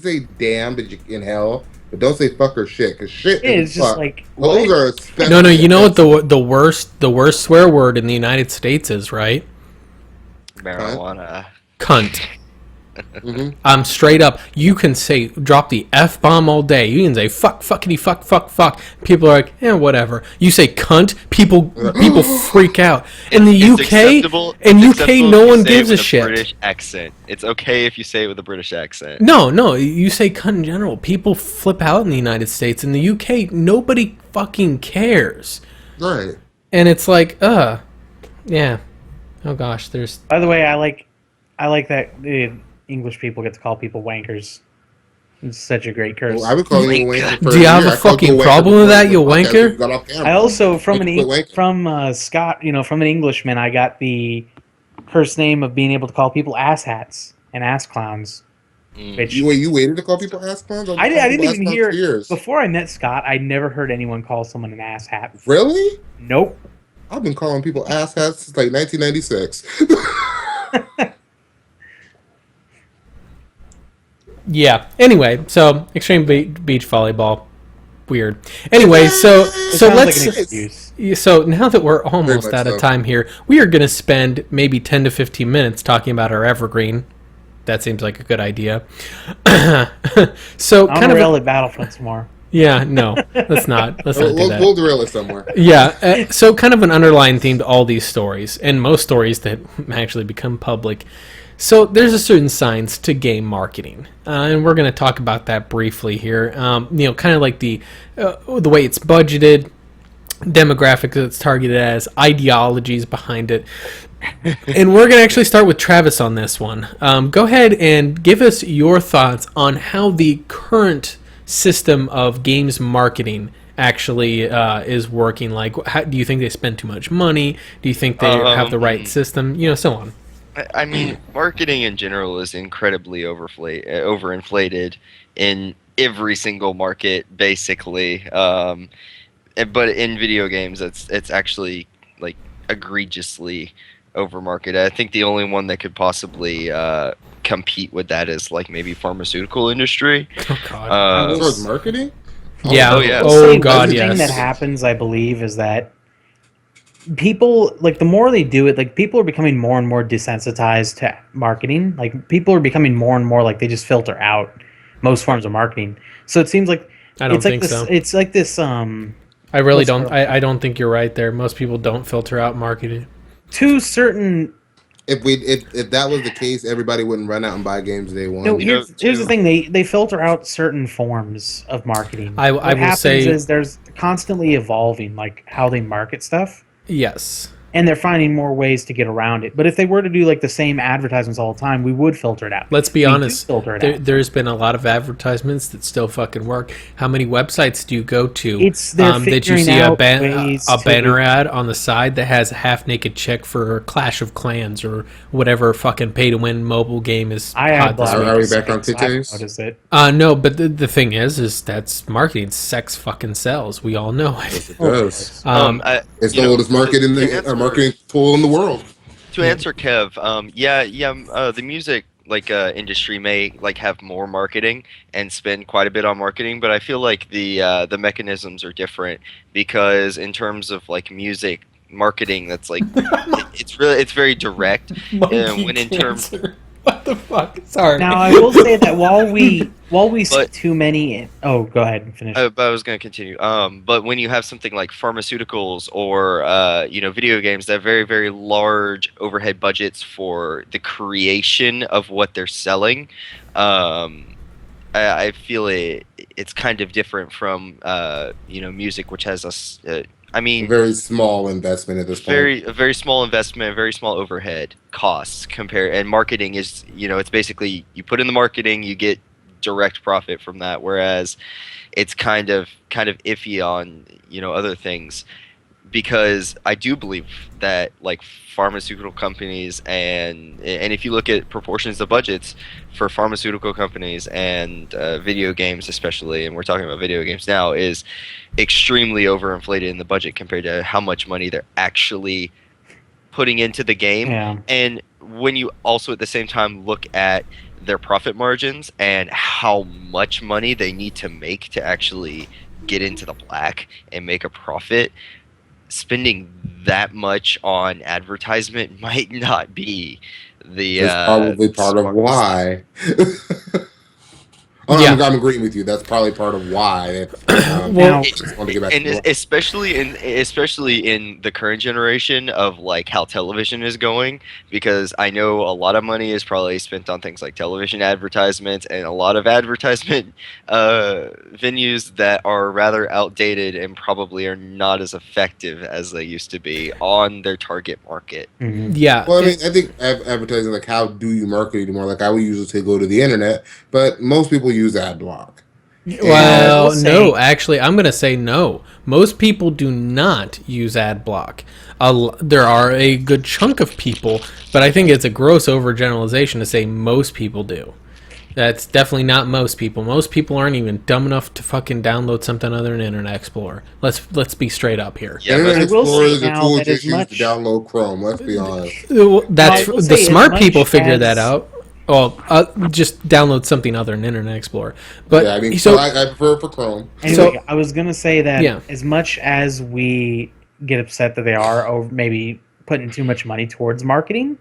say "damn," but in hell. But don't say "fuck" or "shit," because shit is just like those are special. No. You know what the worst swear word in the United States is, right? Marijuana. Cunt. Mm-hmm. Straight up. You can drop the F-bomb all day. You can say fuck, fuckity, fuck. People are like, whatever. You say cunt, people freak out. In the UK, no one gives a shit. British accent. It's okay if you say it with a British accent. No. You say cunt in general. People flip out in the United States. In the UK, nobody fucking cares. Right. And it's like, yeah. Oh gosh, there's. By the way, I like that. English people get to call people wankers. It's such a great curse. Well, I would call you a wanker. Do you have a fucking problem with that, you wanker? I also, from Scott, from an Englishman, I got the curse name of being able to call people asshats and ass clowns. Which, you waited to call people ass clowns? I didn't even hear. Before I met Scott, I never heard anyone call someone an ass hat. Really? Nope. I've been calling people ass hats since like 1996. Yeah. Anyway, so extreme beach volleyball, weird. Anyway, so let's. Like an excuse. So now that we're almost much out of so. time here, we are going to spend maybe 10 to 15 minutes talking about our evergreen. That seems like a good idea. So I kind want to of rail at Battlefronts more. yeah, no, let's not do that. We'll derail it somewhere. Yeah, so kind of an underlying theme to all these stories, and most stories that actually become public. So there's a certain science to game marketing, and we're going to talk about that briefly here. Kind of like the way it's budgeted, demographics that it's targeted as, ideologies behind it. And we're going to actually start with Travis on this one. Go ahead and give us your thoughts on how the current system of games marketing actually is working. Like, do you think they spend too much money? Do you think they have the right system? So on. I mean, marketing in general is incredibly overinflated in every single market, basically. But in video games, it's actually like egregiously overmarketed. I think the only one that could possibly compete with that is like maybe pharmaceutical industry. Oh God. As far as marketing? Yeah. Oh, yeah. Oh God. The thing Yes. that happens, I believe, is that people, like, the more they do it, like, people are becoming more and more desensitized to marketing. Like, people are becoming more and more like they just filter out most forms of marketing. So it seems like I don't it's like think this, so. It's like this. I really what's don't. the- I don't think you're right there. Most people don't filter out marketing. To certain. If that was the case, everybody wouldn't run out and buy games day one. No, You know, here's the too- thing. They filter out certain forms of marketing. I what will happens say- is there's constantly evolving, like, how they market stuff. Yes. And they're finding more ways to get around it. But if they were to do like the same advertisements all the time, we would filter it out. Let's be We do honest. filter it out. There's been a lot of advertisements that still fucking work. How many websites do you go to They're that you figuring see out a ways banner to- ad on the side that has a half-naked chick for Clash of Clans or whatever fucking pay-to-win mobile game is I hot had this that. week? Are we back on So I haven't titties? noticed it. No, but the thing is that's marketing. Sex fucking sells. We all know it. Yes, it does. It's you the know, oldest market in to the answer- marketing tool in the world. To answer Kev, the music industry may like have more marketing and spend quite a bit on marketing, but I feel like the mechanisms are different because in terms of like music marketing, that's like it's very direct. When in terms What the fuck? Sorry. Now I will say that while we see But- too many. Oh, go ahead and finish. But I was going to continue. But when you have something like pharmaceuticals or video games that have very, very large overhead budgets for the creation of what they're selling, I feel it's kind of different from music, which has A very small investment at this point. a very small investment, very small overhead costs and marketing is it's basically you put in the marketing, you get direct profit from that, whereas it's kind of iffy on other things, because I do believe that like pharmaceutical companies and if you look at proportions of budgets for pharmaceutical companies and video games especially, and we're talking about video games now, is extremely overinflated in the budget compared to how much money they're actually putting into the game. Yeah. And when you also at the same time look at their profit margins and how much money they need to make to actually get into the black and make a profit, spending that much on advertisement might not be the That's probably part of smartest. why. Yeah. I'm agreeing with you. That's probably part of why. Now- I just wanted to get back And to what- especially in the current generation of like how television is going, because I know a lot of money is probably spent on things like television advertisements and a lot of advertisement venues that are rather outdated and probably are not as effective as they used to be on their target market. Mhm. Yeah. Well, I mean, I think advertising, like, how do you market anymore? Like, I would usually say go to the internet, but most people use ad block. Well, will no, say- actually, I'm going to say no. Most people do not use ad block. There are a good chunk of people, but I think it's a gross overgeneralization to say most people do. That's definitely not most people. Most people aren't even dumb enough to fucking download something other than Internet Explorer. Let's be straight up here. Yeah, Internet I will Explorer say is a now tool that just as used much- to download Chrome. Let's be honest. That's I will the say as smart much people figure as- that out. Just download something other than Internet Explorer. But yeah, I mean, so I prefer for Chrome. Anyway, I was gonna say that as much as we get upset that they are over maybe putting too much money towards marketing,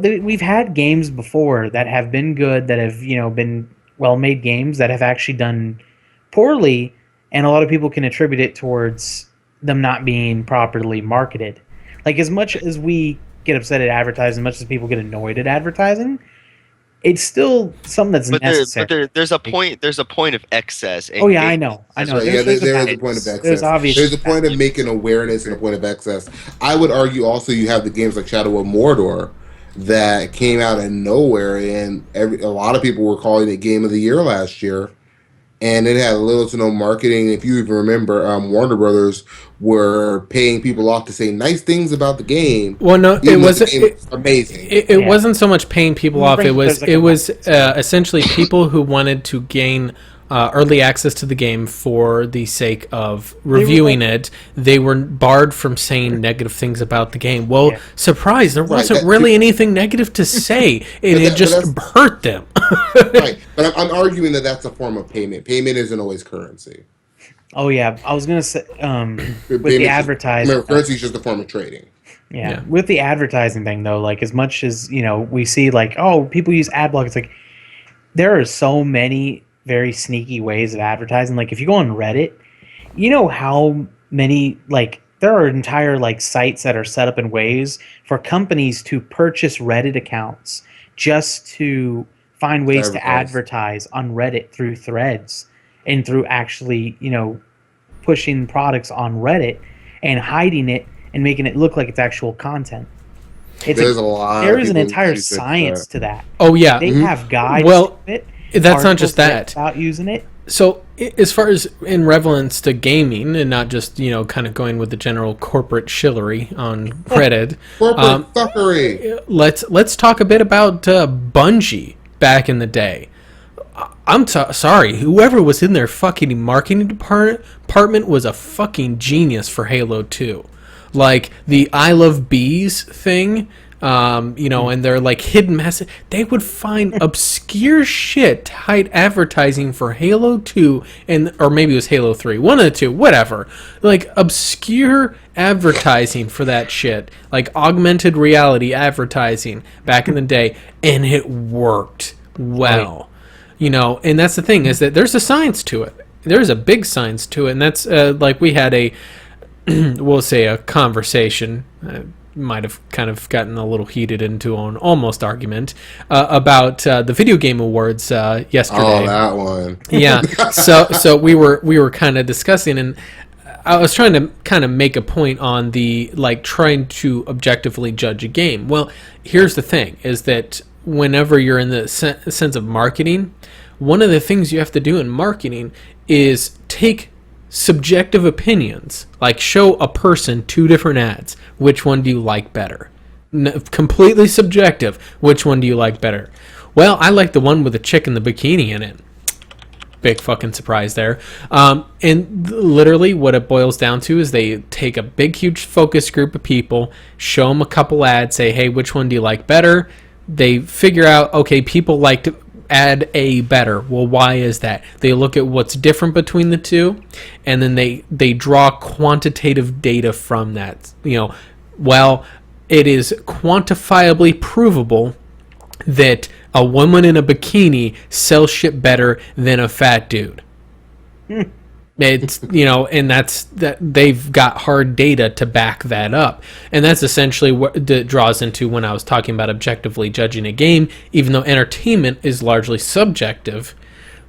we've had games before that have been good, that have been well-made games that have actually done poorly, and a lot of people can attribute it towards them not being properly marketed. Like, as much as we get upset at advertising, as much as people get annoyed at advertising, it's still something that's necessary. But there's a point. There's a point of excess. Oh yeah, I know. Right. There is a point of excess. There's a point of making awareness and a point of excess. I would argue also you have the games like Shadow of Mordor that came out of nowhere, and a lot of people were calling it Game of the Year last year. And it had little to no marketing. If you even remember, Warner Brothers were paying people off to say nice things about the game. Well, no, it wasn't amazing. It wasn't so much paying people off. It was essentially people who wanted to gain early access to the game for the sake of reviewing it. They were barred from saying negative things about the game. Well, surprise, there wasn't really anything negative to say. It just hurt them. Right, but I'm arguing that that's a form of payment. Payment isn't always currency. Oh yeah, I was gonna say with the advertising. Remember, currency is just a form of trading. Yeah, with the advertising thing though, like as much as we see like people use ad block, it's like there are so many very sneaky ways of advertising. Like if you go on Reddit, you know how many there are entire sites that are set up in ways for companies to purchase Reddit accounts just to find ways to advertise on Reddit through threads and through actually pushing products on Reddit and hiding it and making it look like it's actual content. There's a lot. There is an entire science to that. Oh yeah, they have guides. Well, to it. That's not just that. About using it. So, as far as in relevance to gaming, and not just kind of going with the general corporate shillery on Reddit, corporate fuckery. Let's talk a bit about Bungie back in the day. I'm sorry, whoever was in their fucking marketing department was a fucking genius for Halo 2. Like the I Love Bees thing. And they're hidden message. They would find obscure shit to hide advertising for Halo 2 or maybe it was Halo 3, one of the two, whatever. Obscure advertising for that shit, augmented reality advertising back in the day, and it worked well. Right. And that's the thing is that there's a science to it. There's a big science to it, and that's we had a we'll say a conversation. Might have kind of gotten a little heated into an almost argument about the video game awards yesterday. Oh, that one. Yeah. So we were kind of discussing, and I was trying to kind of make a point on the trying to objectively judge a game. Well, here's the thing: is that whenever you're in the sense of marketing, one of the things you have to do in marketing is take subjective opinions, show a person two different ads. Which one do you like better? Completely subjective. Which one do you like better? Well, I like the one with the chick in the bikini in it. Big fucking surprise there. And literally what it boils down to is they take a big, huge focus group of people, show them a couple ads, say, hey, which one do you like better? They figure out, okay, people like to add A better. Well, why is that? They look at what's different between the two, and then they draw quantitative data from that. Well, it is quantifiably provable that a woman in a bikini sells shit better than a fat dude. It's and that's that they've got hard data to back that up, and that's essentially what that draws into when I was talking about objectively judging a game, even though entertainment is largely subjective.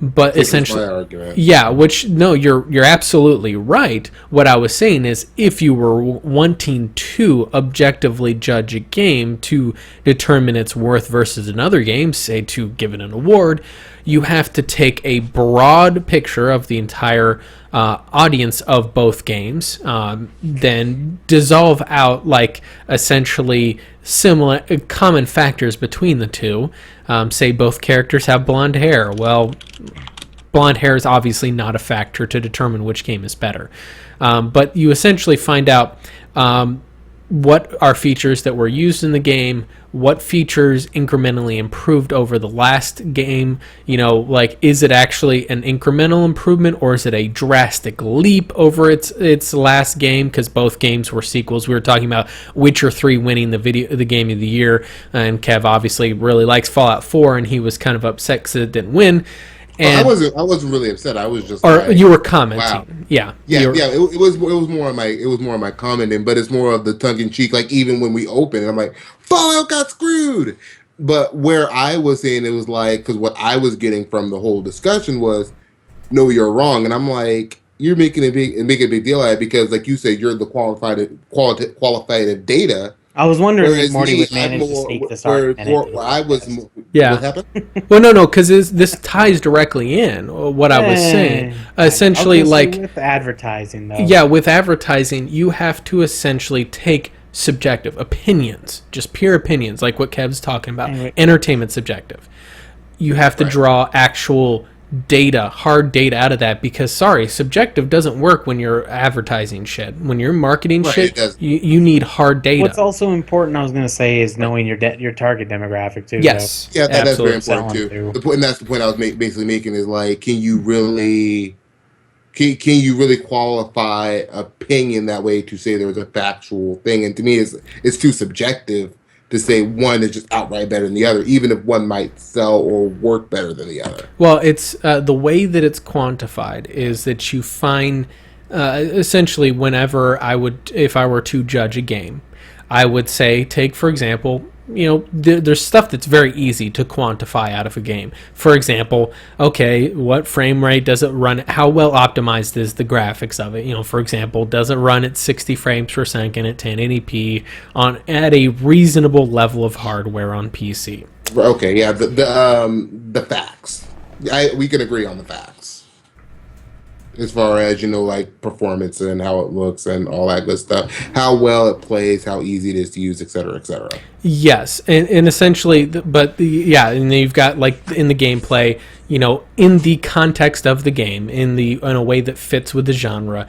But essentially, yeah, you're absolutely right. What I was saying is, if you were wanting to objectively judge a game to determine its worth versus another game, say to give it an award, you have to take a broad picture of the entire audience of both games, then dissolve out essentially similar common factors between the two. Say both characters have blonde hair. Well, blonde hair is obviously not a factor to determine which game is better. But you essentially find out what are features that were used in the game, what features incrementally improved over the last game, like, is it actually an incremental improvement or is it a drastic leap over its last game, because both games were sequels. We were talking about Witcher 3 winning the game of the year, and Kev obviously really likes Fallout 4, and he was kind of upset because it didn't win. And, I wasn't really upset. I was just, or you were commenting. wow. Yeah. It was more of my commenting, but it's more of the tongue in cheek. Like, even when we opened, I'm like, Fallout got screwed. But where I was saying, it was like, because what I was getting from the whole discussion was, no, you're wrong, and I'm like, you're making a big deal out of it because, like you said, you're the qualified data. I was wondering if Whereas Morty me, would I'm manage to more sneak this where argument. I was. Yeah. What happened? Well, no, because this ties directly in what I was saying. Essentially, like, with advertising, though. Yeah, with advertising, you have to essentially take subjective opinions, just pure opinions, like what Kev's talking about. Entertainment subjective. You have to draw actual data, hard data out of that, because subjective doesn't work when you're advertising shit. When you're marketing shit, you need hard data. What's also important, I was going to say, is knowing your target demographic too. Yes, yeah, that's very absolutely. important too. The point, and that's the point I was basically making, is like, can you really qualify opinion that way to say there's a factual thing? And to me, it's too subjective to say one is just outright better than the other, even if one might sell or work better than the other. Well, it's the way that it's quantified is that you find essentially, whenever if I were to judge a game, I would say, take for example, there's stuff that's very easy to quantify out of a game. For example, okay, what frame rate does it run? How well optimized is the graphics of it? For example, does it run at 60 frames per second at 1080p at a reasonable level of hardware on PC? Okay, yeah, the facts. We can agree on the facts. As far as, like, performance and how it looks and all that good stuff, how well it plays, how easy it is to use, etc., etc. Yes, and essentially, and then you've got, like, in the gameplay, in the context of the game, in a way that fits with the genre.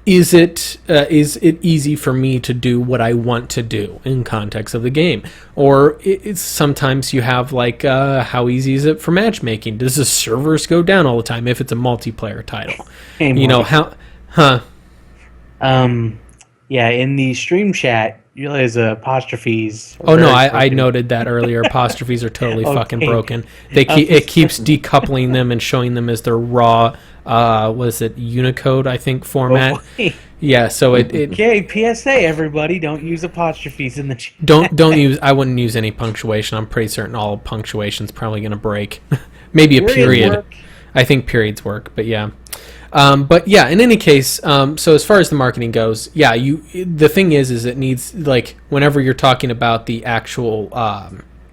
Is it easy for me to do what I want to do in context of the game? Or it's sometimes you have, like, how easy is it for matchmaking? Does the servers go down all the time if it's a multiplayer title? Hey, yeah, in the stream chat, you realize apostrophes. Oh no, I noted that earlier. Apostrophes are totally fucking broken. It keeps decoupling them and showing them as their raw. Was it Unicode, I think, format? Yeah, so it Okay, PSA, everybody, don't use apostrophes in the chat. Don't use. I wouldn't use any punctuation. I'm pretty certain all punctuation's probably going to break. Maybe a period. I think periods work, but yeah. But yeah, in any case, so as far as the marketing goes, yeah, the thing is it needs, like, whenever you're talking about the actual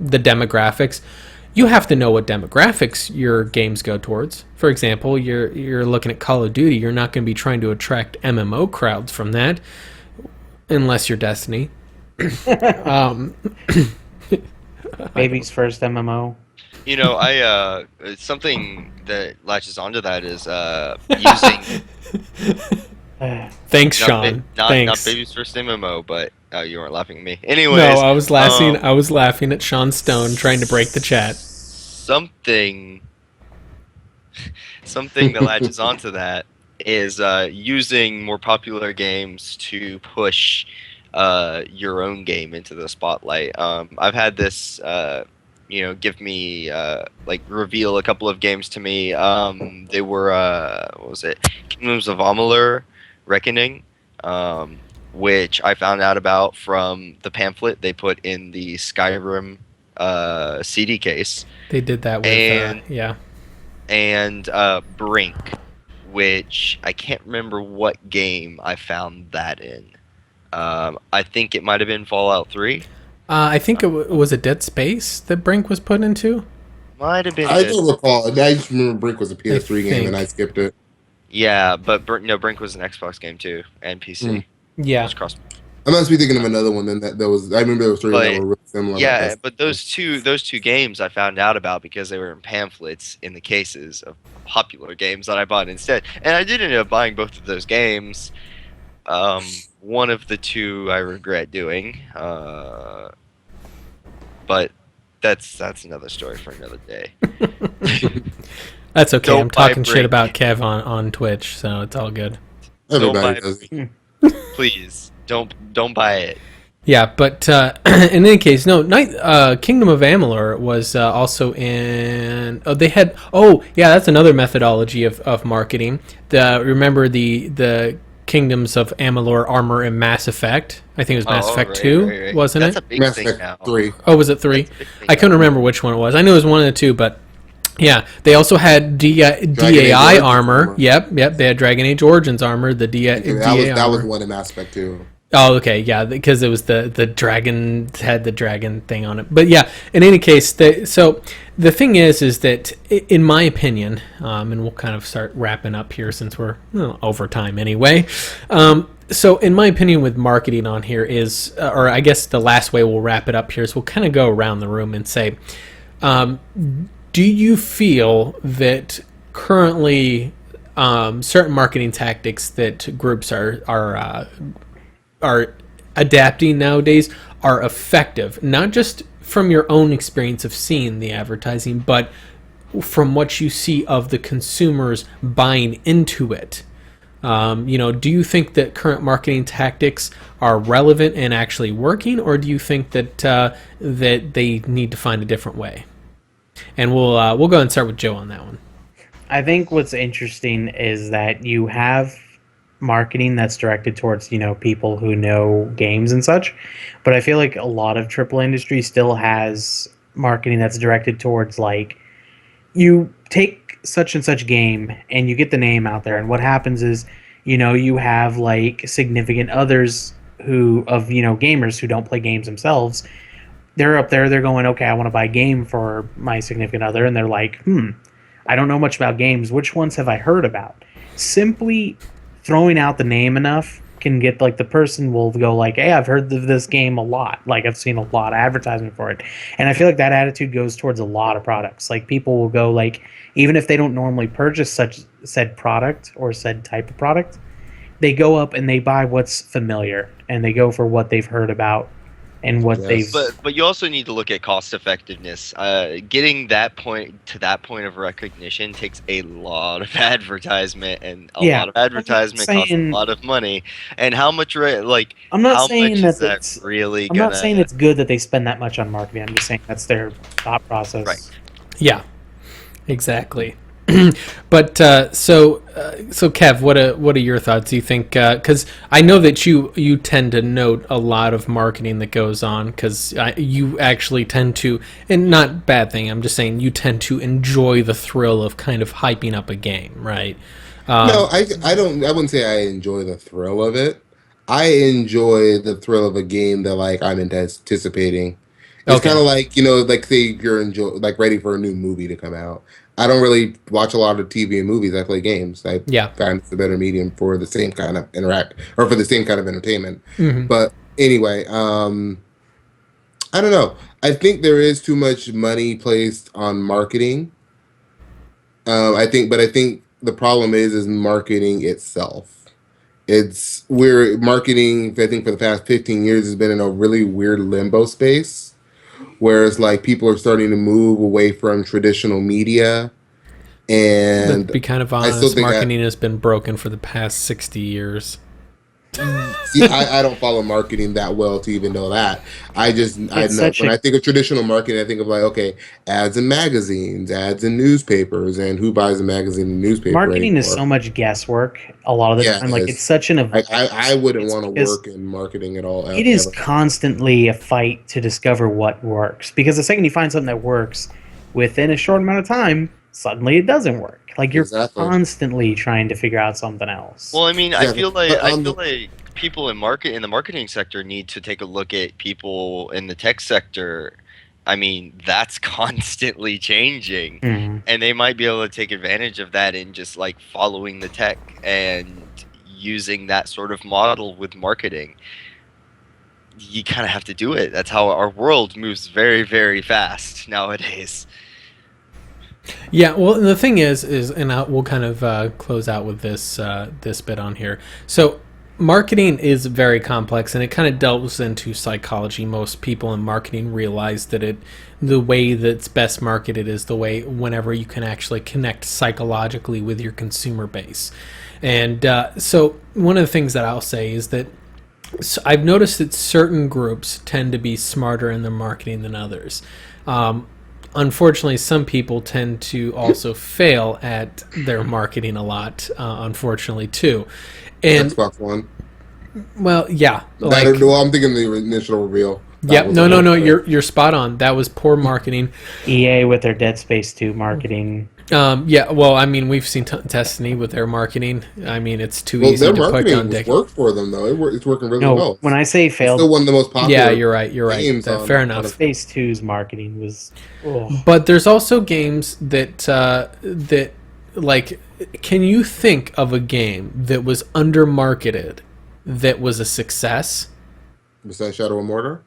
the demographics, you have to know what demographics your games go towards. For example, you're looking at Call of Duty, you're not going to be trying to attract MMO crowds from that, unless you're Destiny. Baby's first MMO. Something that latches onto that is using. Thanks, Sean. Not Baby's first MMO, but you weren't laughing at me. Anyways, no, I was laughing. I was laughing at Sean Stone trying to break the chat. Something that latches onto that is using more popular games to push your own game into the spotlight. I've had this. Give me reveal a couple of games to me. They were what was it? Kingdoms of Amalur: Reckoning, which I found out about from the pamphlet they put in the Skyrim CD case. They did that with and Brink, which I can't remember what game I found that in. I think it might have been Fallout 3. I think it was a Dead Space that Brink was put into. Might have been. I don't recall. I just remember Brink was a PS3 game and I skipped it. Yeah, but Brink was an Xbox game too and PC. Yeah. I must be thinking of another one then that was. I remember there was three that were really similar. Yeah, but those two games I found out about because they were in pamphlets in the cases of popular games that I bought instead, and I did end up buying both of those games. one of the two I regret doing. But that's another story for another day. That's okay. Don't I'm talking buy shit Brink. about Kev on Twitch, so it's all good. Everybody buy- does it. Please don't buy it. Yeah, but in any case, no. Kingdom of Amalur was also in. Oh, they had. Oh, yeah, that's another methodology of marketing. Remember the Kingdoms of Amalur armor in Mass Effect? I think it was Mass Effect 2, right. wasn't That's it? a big Mass thing Effect now. 3. Oh, was it 3? That's a big thing I couldn't now. remember which one it was. I knew it was one of the two, but yeah, they also had DAI Origins armor. armor. Yep. They had Dragon Age Origins armor. The DAI That was armor. one in Mass Effect 2. Oh, okay, yeah, because it was the dragon had the dragon thing on it. But yeah, in any case, so the thing is that in my opinion, and we'll kind of start wrapping up here since we're over time anyway. So in my opinion, with marketing on here is, or I guess the last way we'll wrap it up here is we'll kind of go around the room and say, do you feel that currently certain marketing tactics that groups are adapting nowadays are effective, not just from your own experience of seeing the advertising, but from what you see of the consumers buying into it? Do you think that current marketing tactics are relevant and actually working, or do you think that that they need to find a different way? And we'll go ahead and start with Joe on that one. I think what's interesting is that you have marketing that's directed towards people who know games and such, but I feel like a lot of AAA industry still has marketing that's directed towards, like, you take such and such game and you get the name out there, and what happens is you have like significant others gamers who don't play games themselves. They're up there, they're going, okay, I want to buy a game for my significant other, and they're like, I don't know much about games, which ones have I heard about? Simply throwing out the name enough can get, like, the person will go like, hey, I've heard of this game a lot, like I've seen a lot of advertisement for it. And I feel like that attitude goes towards a lot of products. Like, people will go, like, even if they don't normally purchase said product or said type of product, they go up and they buy what's familiar, and they go for what they've heard about and what they've. But you also need to look at cost effectiveness. Getting that point of recognition takes a lot of advertisement, and a lot of advertisement costs a lot of money. And how much, I'm not saying much that is that really I'm gonna? not saying it's good that they spend that much on marketing. I'm just saying that's their thought process. Right. Yeah, exactly. But so Kev, what are your thoughts? Do you think, because I know that you tend to note a lot of marketing that goes on, because you actually tend to, and not bad thing, I'm just saying you tend to enjoy the thrill of kind of hyping up a game, right? No, I don't. I wouldn't say I enjoy the thrill of it. I enjoy the thrill of a game that, like, I'm anticipating. It's kind of like, like, say you're ready for a new movie to come out. I don't really watch a lot of TV and movies. I play games. I find it's a better medium for the same kind of for the same kind of entertainment. Mm-hmm. But anyway, I don't know. I think there is too much money placed on marketing. I think the problem is marketing itself. We're marketing, I think, for the past 15 years has been in a really weird limbo space. Whereas, like, people are starting to move away from traditional media, and to be kind of honest, marketing has been broken for the past 60 years. See, I don't follow marketing that well to even know that. I know when I think of traditional marketing, I think of, like, okay, ads in magazines, ads in newspapers, and who buys a magazine and newspaper? Marketing is so much guesswork a lot of the time. Like, it's such an. I wouldn't want to work in marketing at all. It is constantly a fight to discover what works, because the second you find something that works within a short amount of time, suddenly it doesn't work. Like, you're constantly trying to figure out something else. Well, I mean, I feel like people in the marketing sector need to take a look at people in the tech sector. I mean, that's constantly changing, and they might be able to take advantage of that in just, like, following the tech and using that sort of model with marketing. You kind of have to do it. That's how our world moves very, very fast nowadays. Yeah, well, the thing is, and we'll kind of close out with this bit on here. So, marketing is very complex, and it kind of delves into psychology. Most people in marketing realize that the way that's best marketed is the way whenever you can actually connect psychologically with your consumer base. And so one of the things that I'll say is that I've noticed that certain groups tend to be smarter in their marketing than others. Unfortunately, some people tend to also fail at their marketing a lot, unfortunately, too. And Xbox One. Well, yeah. I'm thinking the initial reveal. Yep. No. You're spot on. That was poor marketing. EA with their Dead Space 2 marketing. Yeah. Well, I mean, we've seen Destiny with their marketing. I mean, it's too easy to put on Their marketing worked for them though. It's working really well. When I say failed, it's still one of the most popular. Yeah, you're right. Fair enough. Space 2's marketing was. Oh. But there's also games that like. Can you think of a game that was undermarketed that was a success? Besides Shadow of Mordor?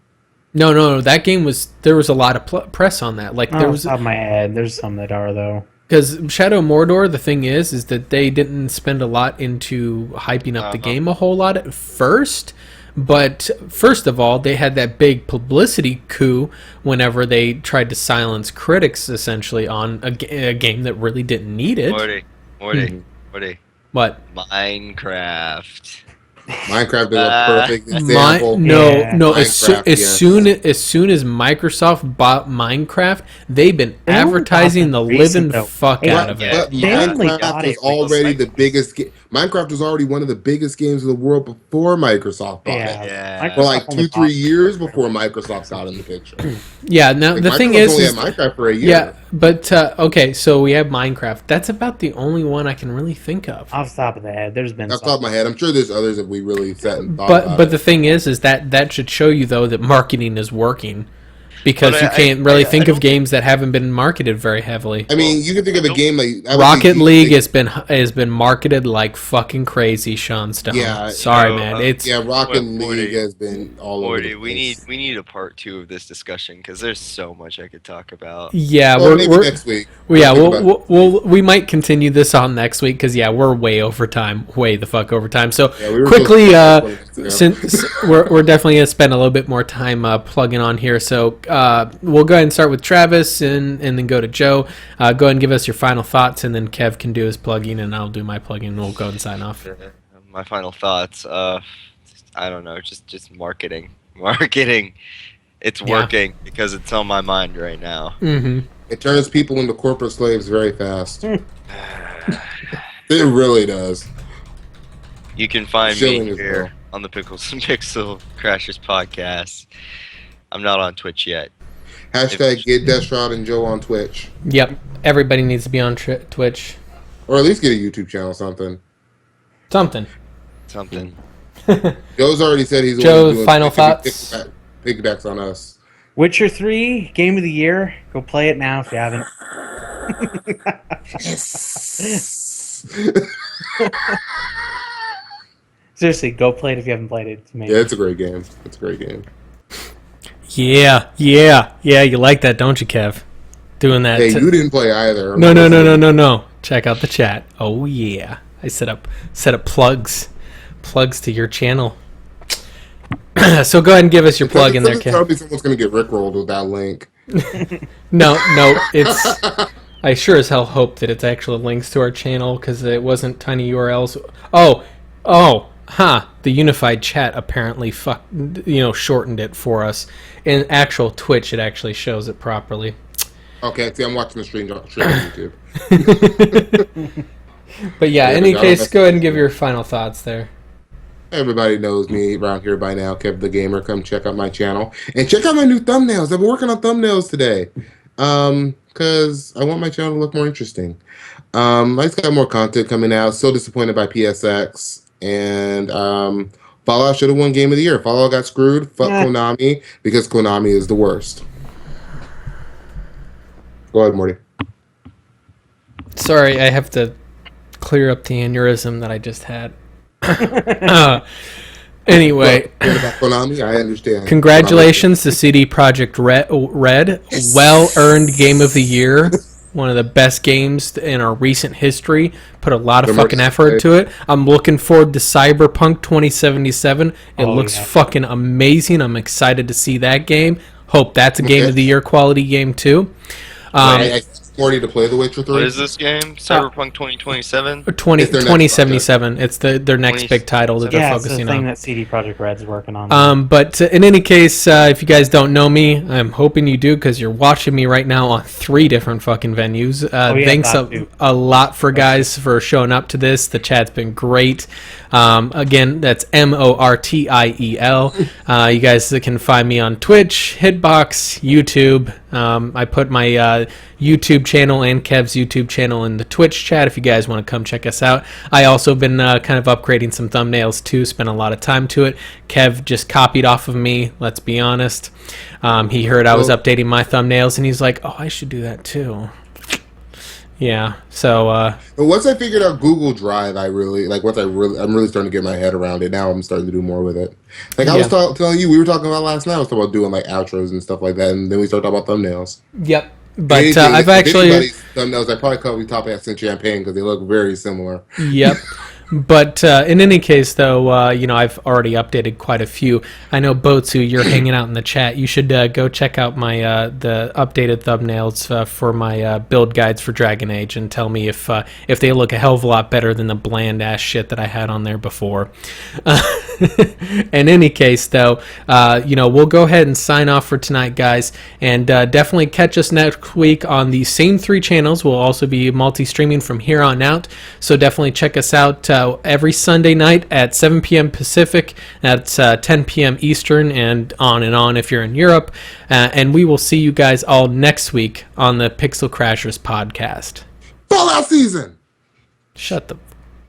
No. That game there was a lot of press on that. Like there was. Off the top of my head, there's some that are though. Because Shadow of Mordor, the thing is that they didn't spend a lot into hyping up the game a whole lot at first. But first of all, they had that big publicity coup whenever they tried to silence critics, essentially, on a game that really didn't need it. Morty. What? Minecraft. Minecraft is a perfect example. As soon as Microsoft bought Minecraft, they've been advertising the living fuck out of it. But Minecraft was already the biggest. Minecraft was already one of the biggest games in the world before Microsoft bought it. Yeah. For like 2-3 years before Microsoft got in the picture. Yeah. Now the thing is, only had Minecraft for a year. Yeah, but okay, so we have Minecraft. That's about the only one I can really think of. Off the top of the head, there's been. Off the top of my head, I'm sure there's others that we really sat and thought about. But the thing is that should show you though that marketing is working, because you can't really think of games that haven't been marketed very heavily. I mean, you can think of a game like Rocket League has been marketed like fucking crazy, Sean Stone. Yeah, sorry, man. Rocket League has been all over. We need a part 2 of this discussion because there's so much I could talk about. Yeah, maybe next week. We might continue this on next week because we're way over time, So quickly, since we're definitely gonna spend a little bit more time plugging on here, so we'll go ahead and start with Travis and then go to Joe. Go ahead and give us your final thoughts, and then Kev can do his plugging, and I'll do my plugging, and we'll go ahead and sign off. My final thoughts. I don't know, just marketing. Marketing. It's working because it's on my mind right now. Mm-hmm. It turns people into corporate slaves very fast. It really does. You can find me here on the Pickles and Pixel Crashers podcast. I'm not on Twitch yet. Hashtag get Deathshot and Joe on Twitch. Yep. Everybody needs to be on Twitch. Or at least get a YouTube channel, something. Something. Joe's already said he's Joe, final thoughts? Piggybacks on us. Witcher 3, Game of the Year. Go play it now if you haven't. Seriously, go play it if you haven't played it. It's amazing. Yeah, it's a great game. Yeah, you like that, don't you, Kev? Doing that. Hey, you didn't play either. No. Check out the chat. Oh yeah, I set up plugs to your channal. So go ahead and give us your plug in there, Kev. Probably someone's gonna get rickrolled with that link. No, it's. I sure as hell hope that it's actual links to our channel because it wasn't tiny URLs. The unified chat apparently shortened it for us. In actual Twitch, it actually shows it properly. Okay, see, I'm watching the stream on YouTube. But yeah, in any case, go ahead and give your final thoughts there. Everybody knows me around here by now, Kev the Gamer. Come check out my channel. And check out my new thumbnails. I've been working on thumbnails today. Because I want my channel to look more interesting. I just got more content coming out. So disappointed by PSX. And Fallout should have won Game of the Year. Fallout got screwed. Fuck Konami. Because Konami is the worst. Go ahead, Morty. Sorry, I have to clear up the aneurysm that I just had. Anyway, about Konami, I understand. Congratulations to CD Projekt Red. Well-earned Game of the Year. one of the best games in our recent history. Put a lot of The fucking Mercy effort Blade. to it. I'm looking forward to Cyberpunk 2077. It looks fucking amazing. I'm excited to see that game. Hope that's a Game of the Year quality game too. I 40 to play The Witcher 3. What is this game? Cyberpunk 2027? 2077. It's their next big title that they're Yeah, it's the focusing thing on. that CD Projekt Red's working on. But in any case, if you guys don't know me, I'm hoping you do because you're watching me right now on 3 different fucking venues. Thanks a lot for guys for showing up to this. The chat's been great. Again, that's Mortiel. You guys can find me on Twitch, Hitbox, YouTube. I put my YouTube channel and Kev's YouTube channel in the Twitch chat if you guys want to come check us out. I also been kind of upgrading some thumbnails too, spent a lot of time to it. Kev just copied off of me, let's be honest. He heard I was updating my thumbnails and he's like, oh, I should do that too. Yeah, so But once I figured out Google Drive, I'm really starting to get my head around it. Now I'm starting to do more with it. Like I was telling you, we were talking about last night. I was talking about doing like outros and stuff like that, and then we started talking about thumbnails. Yep. But I've actually thumbnails. I probably call Top Hats and Champagne because they look very similar. Yep. But in any case, though, I've already updated quite a few. I know Boatsu, you're hanging out in the chat. You should go check out my the updated thumbnails for my build guides for Dragon Age and tell me if they look a hell of a lot better than the bland ass shit that I had on there before. In any case, though, we'll go ahead and sign off for tonight, guys, and definitely catch us next week on the same 3 channels. We'll also be multi-streaming from here on out, so definitely check us out every Sunday night at 7 p.m. Pacific. That's 10 p.m. Eastern, and on if you're in Europe. And we will see you guys all next week on the Pixel Crashers podcast. Fallout season! Shut the